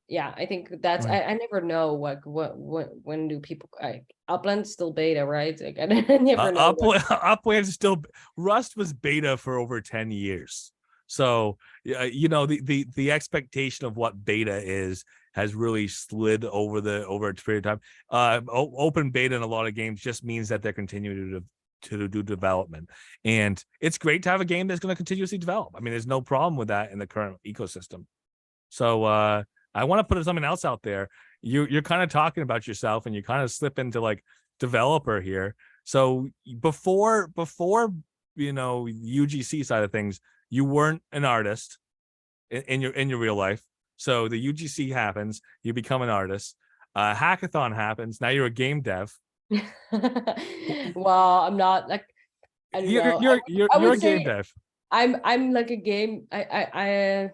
Yeah, I think that's Okay. I never know like what when do people like Upland's still beta, right? Like I never know what. Upland is still Rust was beta for over 10 years. So the expectation of what beta is has really slid over a period of time. Open beta in a lot of games just means that they're continuing to do development, and it's great to have a game that's going to continuously develop. I mean, there's no problem with that in the current ecosystem. So I want to put something else out there. You're kind of talking about yourself, and you kind of slip into like developer here. So before UGC side of things, you weren't an artist in your real life. So the UGC happens, you become an artist. Hackathon happens. Now you're a game dev. Well, I'm not like I don't know. I You're would a game say dev. I'm like a game. A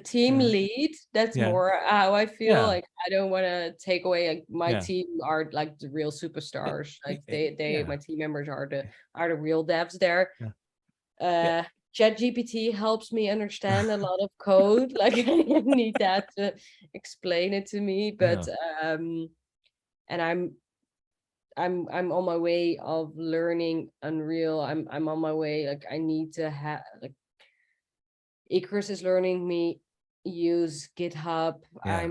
team Yeah, lead. That's yeah, more how I feel. yeah, Like I don't want to take away. Like my yeah, team are like the real superstars. Like they yeah, my team members are the real devs there. yeah, yeah, Uh, ChatGPT helps me understand a lot of code. Like I need that to explain it to me. But yeah, and I'm on my way of learning Unreal. I'm on my way. Like I need to have like Icarus is learning me use GitHub. yeah,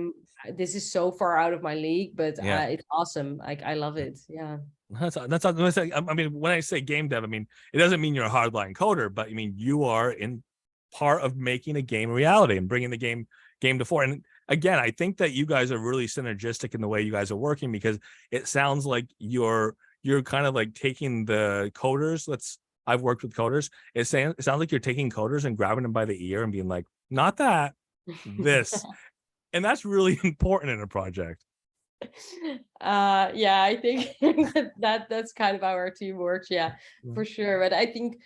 This is so far out of my league, but yeah. it's awesome. Like I love it. Yeah. That's all I'm say. I mean, when I say game dev, I mean it doesn't mean you're a hardline coder, but I mean you are in part of making a game a reality and bringing the game to fore. And again, I think that you guys are really synergistic in the way you guys are working, because it sounds like you're kind of like taking the coders. I've worked with coders. It sounds like you're taking coders and grabbing them by the ear and being like, not that, this, and that's really important in a project. Yeah, I think that's kind of how our team works. Yeah, for sure. But I think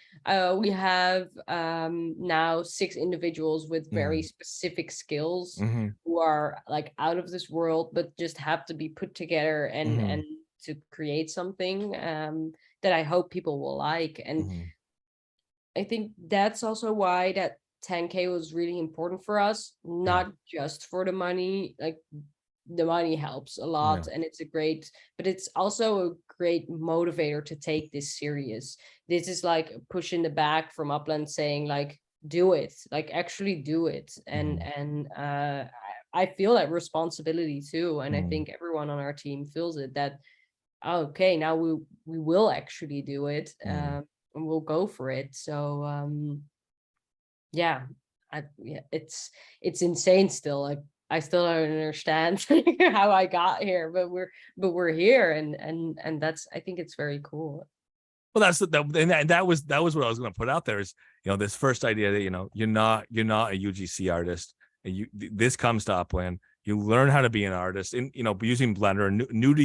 we have now 6 individuals with very Mm-hmm. specific skills Mm-hmm. who are like out of this world, but just have to be put together Mm-hmm. and to create something that I hope people will like. And Mm-hmm. I think that's also why that 10K was really important for us, Yeah. not just for the money. Like the money helps a Yeah. lot and it's a great, but it's also a great motivator to take this serious. This is like a push in the back from Upland saying like, do it, like actually do it. Mm-hmm. And I feel that responsibility too. And I Mm-hmm. think everyone on our team feels it, that okay, now we will actually do it, Mm-hmm. and we'll go for it. So yeah, yeah, it's insane still. Like I still don't understand how I got here, but we're here, and that's, I think it's very cool. Well, that was what I was going to put out there is, this first idea that, you're not a UGC artist, and this comes to Upland. You learn how to be an artist in, using Blender, new to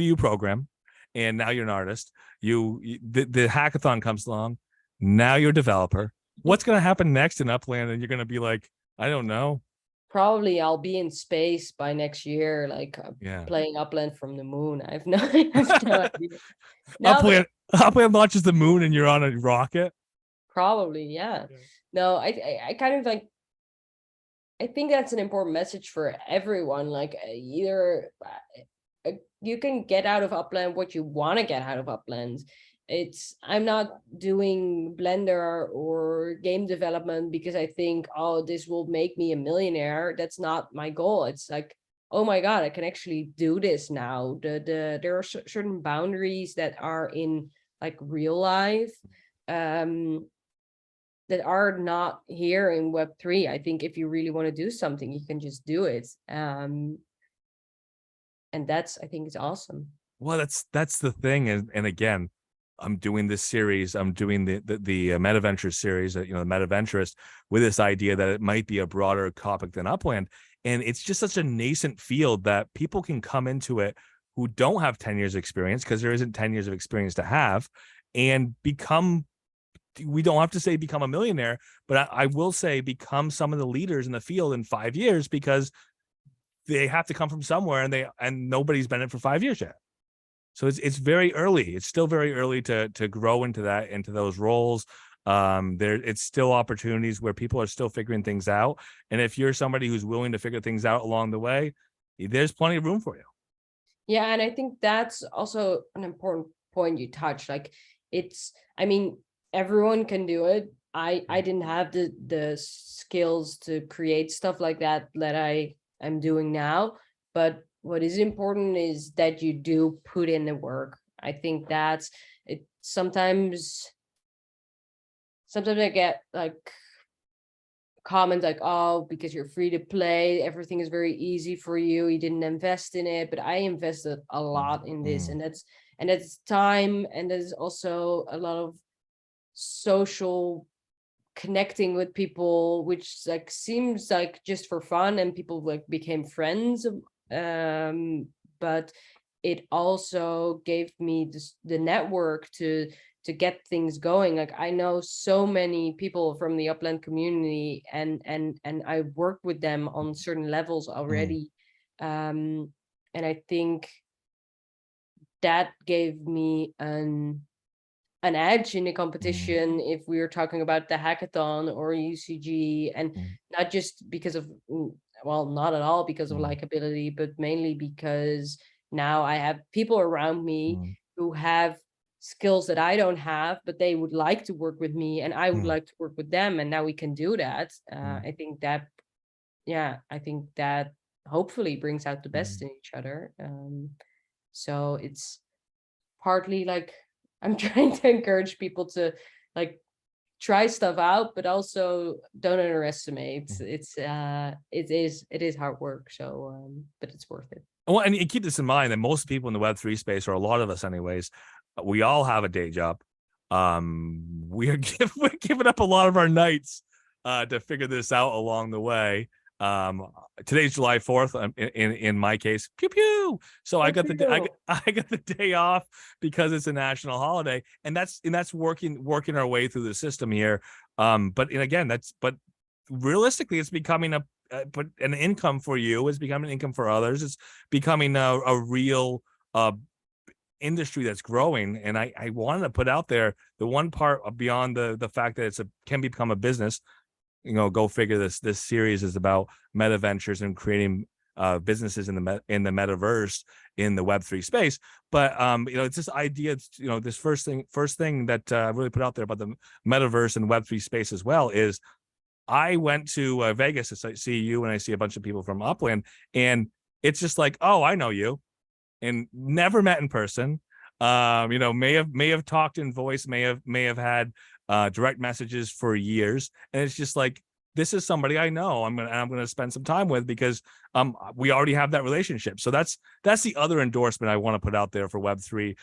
you program, and now you're an artist. The hackathon comes along. Now you're a developer. What's going to happen next in Upland? And you're going to be like, I don't know. Probably I'll be in space by next year, like Yeah. playing Upland from the moon. I have no idea. No, but Upland launches the moon and you're on a rocket. probably, yeah. Yeah. No, I kind of like, I think that's an important message for everyone. Like either you can get out of Upland what you want to get out of Upland. I'm not doing Blender or game development because I think, oh, this will make me a millionaire. That's not my goal. It's like, oh my God, I can actually do this now. There are certain boundaries that are in like real life. That are not here in Web3. I think if you really want to do something, you can just do it. And that's, I think it's awesome. Well, that's the thing, and again, I'm doing this series. I'm doing the Metaventurist series, the Metaventurist, with this idea that it might be a broader topic than Upland, and it's just such a nascent field that people can come into it who don't have 10 years of experience, because there isn't 10 years of experience to have, and become. We don't have to say become a millionaire, but I will say become some of the leaders in the field in 5 years, because they have to come from somewhere, and nobody's been in it for 5 years yet. So it's very early. It's still very early to grow into those roles. It's still opportunities where people are still figuring things out. And if you're somebody who's willing to figure things out along the way, there's plenty of room for you. Yeah, and I think that's also an important point you touched. Like, I mean, everyone can do it. I didn't have the skills to create stuff like that I am doing now, but what is important is that you do put in the work. I think that's it. Sometimes I get like comments like, oh, because you're free to play, everything is very easy for you, you didn't invest in it. But I invested a lot in this, and that's time, and there's also a lot of social connecting with people, which like seems like just for fun, and people like became friends. But it also gave me the network to get things going. Like, I know so many people from the Upland community, and I worked with them on certain levels already. And I think that gave me an edge in the competition if we were talking about the hackathon or UCG, and not just because of, well, not at all because of likability, but mainly because now I have people around me who have skills that I don't have, but they would like to work with me, and I would like to work with them, and now we can do that. I think that, yeah, I think that hopefully brings out the best in each other. So it's partly like I'm trying to encourage people to like try stuff out, but also don't underestimate. It is hard work. So, but it's worth it. Well, and keep this in mind that most people in the Web3 space, or a lot of us anyways, we all have a day job. We're giving up a lot of our nights to figure this out along the way. Today's July 4th. In my case, pew pew. So I got the day off because it's a national holiday, and that's working our way through the system here. But realistically, it's becoming but an income for you. It's becoming an income for others. It's becoming a real industry that's growing. And I wanted to put out there the one part beyond the fact that can become a business. Go figure. This series is about Metaventures and creating businesses in the metaverse in the Web3 space. But it's this idea. This first thing that I really put out there about the metaverse and Web3 space as well is I went to Vegas to see you, and I see a bunch of people from Upland, and it's just like, oh, I know you, and never met in person. May have talked in voice, may have had direct messages for years, and it's just like, this is somebody I know. I'm gonna spend some time with, because we already have that relationship. So that's the other endorsement I want to put out there for Web3,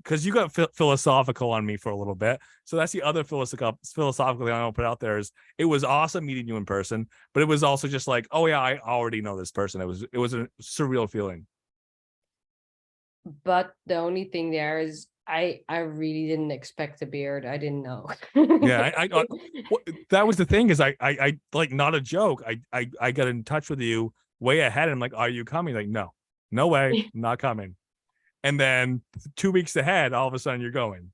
because you got philosophical on me for a little bit. So that's the other philosophical thing I want to put out there is, it was awesome meeting you in person, but it was also just like, oh yeah, I already know this person. It was a surreal feeling. But the only thing there is I really didn't expect a beard. I didn't know. Yeah, that was the thing, is I like, not a joke. I got in touch with you way ahead. I'm like, are you coming? Like, no way, I'm not coming. And then 2 weeks ahead, all of a sudden you're going.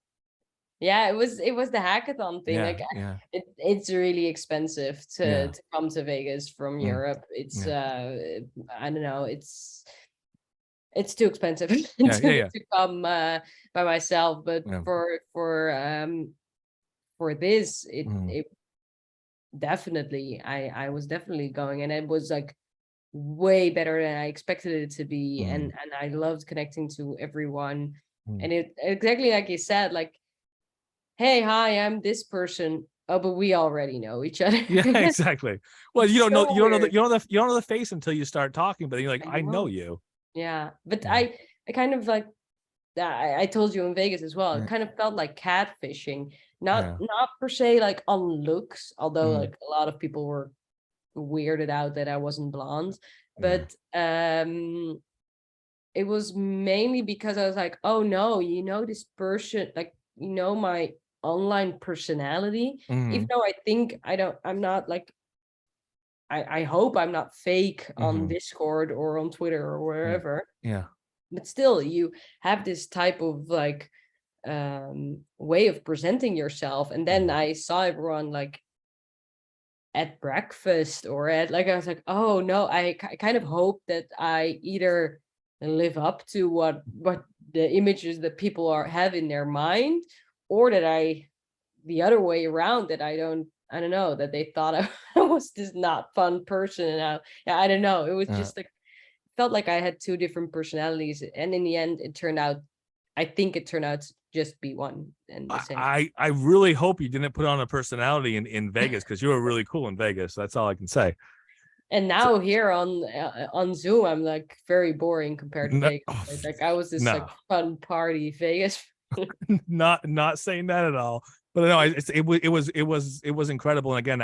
Yeah, it was the hackathon thing. Yeah. It's really expensive to come to Vegas from Europe. It's I don't know, it's too expensive to come by myself. But for this, it definitely, I was definitely going, and it was like way better than I expected it to be. And I loved connecting to everyone. And it exactly like you said, like, hey, hi, I'm this person. Oh, but we already know each other. Yeah, exactly. Well, you don't know the face until you start talking, but you're like, I know you. Yeah, but I kind of like, I told you in Vegas as well, Yeah. it kind of felt like catfishing, Yeah. not per se like on looks, although Mhm. like a lot of people were weirded out that I wasn't blonde, Yeah. but it was mainly because I was like, oh no, this person, like, my online personality, even Mhm. though I think I'm not like, I hope I'm not fake on Mhm. Discord or on Twitter or Yeah. wherever, Yeah. but still you have this type of like way of presenting yourself. And then Mhm. I saw everyone like at breakfast or at, like, I was like, oh no, I kind of hope that I either live up to what the images that people have in their mind, or that I, the other way around, that I don't know, that they thought I was this not fun person. And yeah, I don't know, it was Uh, just like, felt like I had two different personalities, and in the end I think it turned out to just be one and the same. I really hope you didn't put on a personality in Vegas, because you were really cool in Vegas. That's all I can say. And So, now here on Zoom, I'm like very boring compared to no, Vegas. Right? Like I was this like no, fun party Vegas. not saying that at all. But no, it was incredible. And again,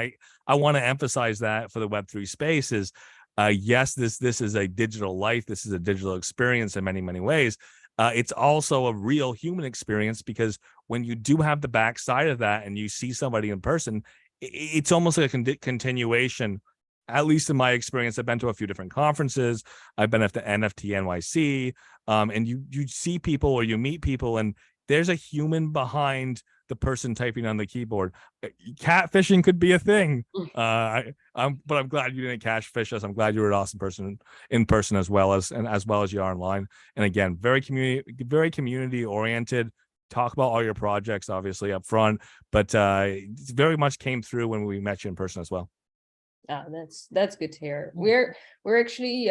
I want to emphasize that for the Web3 space is, yes, this is a digital life. This is a digital experience in many ways. It's also a real human experience, because when you do have the backside of that and you see somebody in person, it's almost like a continuation. At least in my experience, I've been to a few different conferences. I've been at the NFT NYC, and you see people or you meet people, and there's a human behind the person typing on the keyboard. Catfishing could be a thing. But I'm glad you didn't catfish us. I'm glad you were an awesome person in person, as well as you are online. And again, very community oriented. Talk about all your projects, obviously up front, but it very much came through when we met you in person as well. Oh, that's good to hear. We're actually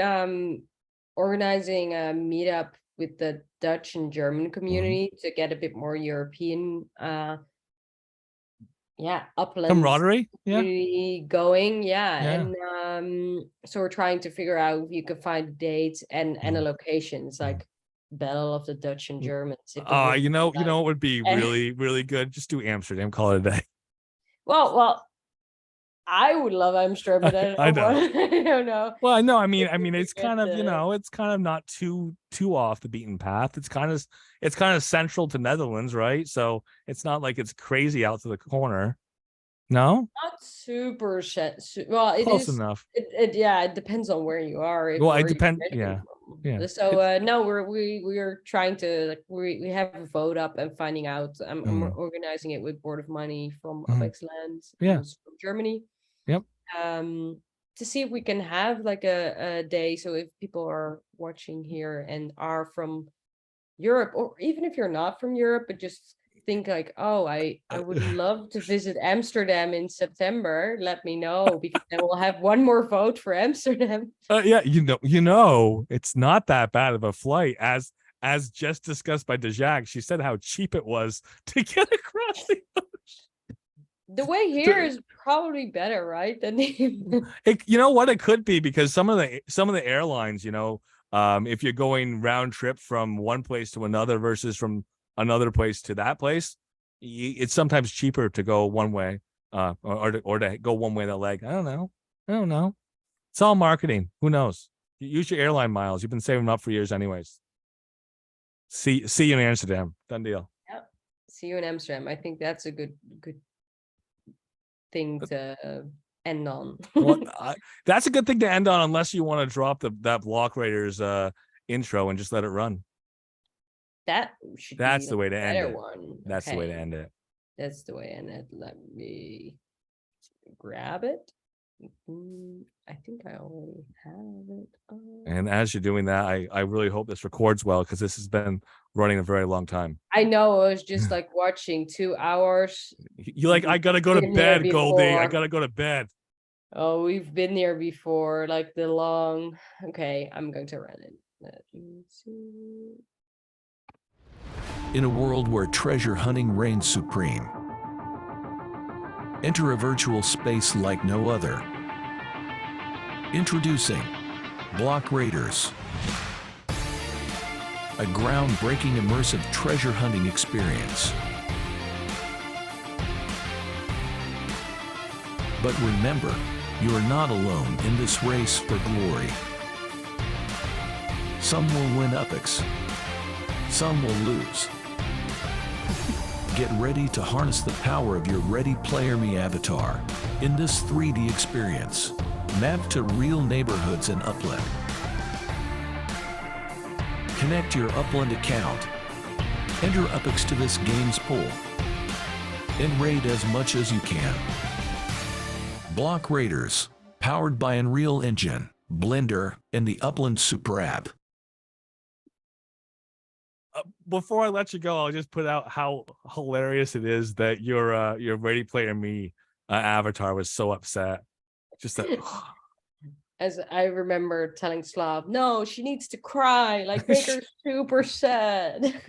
organizing a meetup with the Dutch and German community to get a bit more European Upland Camaraderie, yeah, community going. Yeah. yeah. And so we're trying to figure out if you can find a date and a location. It's like Battle of the Dutch and Germans. If it would You be know, like what would be really good? Just do Amsterdam, call it a day. well, I would love Amsterdam, but I don't I know know. what I don't know. Well, I know. I If mean, we it's get kind of, the it's kind of not too off the beaten path. It's kind of central to Netherlands, right? So it's not like it's crazy out to the corner. No, not super well, it close is enough. yeah, it depends on where you are, if Well, it where you're depends. measuring Yeah, yeah. from. So It's no, we're trying to, like, we have a vote up and finding out. I'm mm, organizing it with Board of Money from mm, Land, yeah. who's from Germany, Yep. um to see if we can have like a day. So if people are watching here and are from Europe, or even if you're not from Europe, but just think like, oh, I would love to visit Amsterdam in September, let me know, because then we'll have one more vote for Amsterdam. Yeah, it's not that bad of a flight, as just discussed by Desjaak. She said how cheap it was to get across the The way here is probably better, right? Than you know what, it could be because some of the airlines, if you're going round trip from one place to another versus from another place to that place, it's sometimes cheaper to go one way, or to go one way the leg. I don't know. It's all marketing. Who knows? Use your airline miles. You've been saving them up for years, anyways. See you in Amsterdam. Done deal. Yep. See you in Amsterdam. I think that's a good thing to end on. Well, that's a good thing to end on, unless you want to drop that Block Raiders intro and just let it run. That should That's be the way to a end better it. one. That's the way to Okay. end it. That's the way to end it. Let me grab it. I think I already have it. And as you're doing that, I really hope this records well, because this has been running a very long time. I know, I was just like watching 2 hours. You like, I gotta go to Been there bed, Goldie. I before. gotta go to bed. Oh, we've been there before, like the long. Okay, I'm going to run it. Let me see. In a world where treasure hunting reigns supreme, enter a virtual space like no other. Introducing Block Raiders, a groundbreaking immersive treasure hunting experience. But remember, you're not alone in this race for glory. Some will win epics, some will lose. Get ready to harness the power of your Ready Player Me avatar in this 3D experience, mapped to real neighborhoods in Upland. Connect your Upland account, enter epics to this game's pool, and raid as much as you can. Block Raiders, powered by Unreal Engine, Blender, and the Upland Super App. Before I let you go, I'll just put out how hilarious it is that your Ready Player Me avatar was so upset. Just that. As I remember telling Slav, no, she needs to cry, like make her super sad.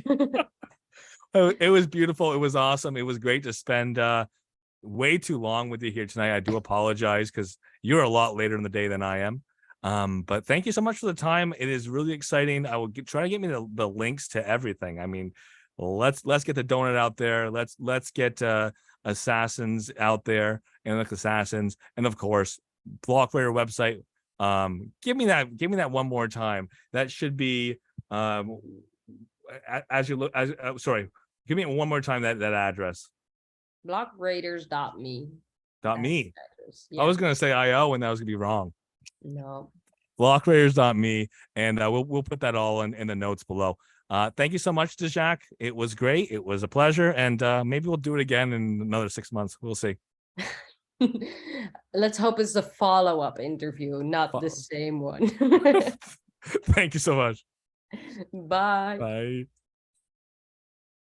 It was beautiful. It was awesome. It was great to spend way too long with you here tonight. I do apologize because you're a lot later in the day than I am. But thank you so much for the time. It is really exciting. I will try to get me the links to everything. I mean, let's get the donut out there. Let's get assassins out there and like assassins, and of course, Block Raider website. Give me that one more time. That should be as you look. Sorry, give me it one more time. That address. Blockraiders.me. .me. Yeah. I was gonna say IO, and that was gonna be wrong. No. Blockraiders.me, and we'll put that all in the notes below. Thank you so much, Desjaak. It was great. It was a pleasure, and maybe we'll do it again in another 6 months. We'll see. Let's hope it's a follow-up interview, not the same one. Thank you so much. Bye. Bye.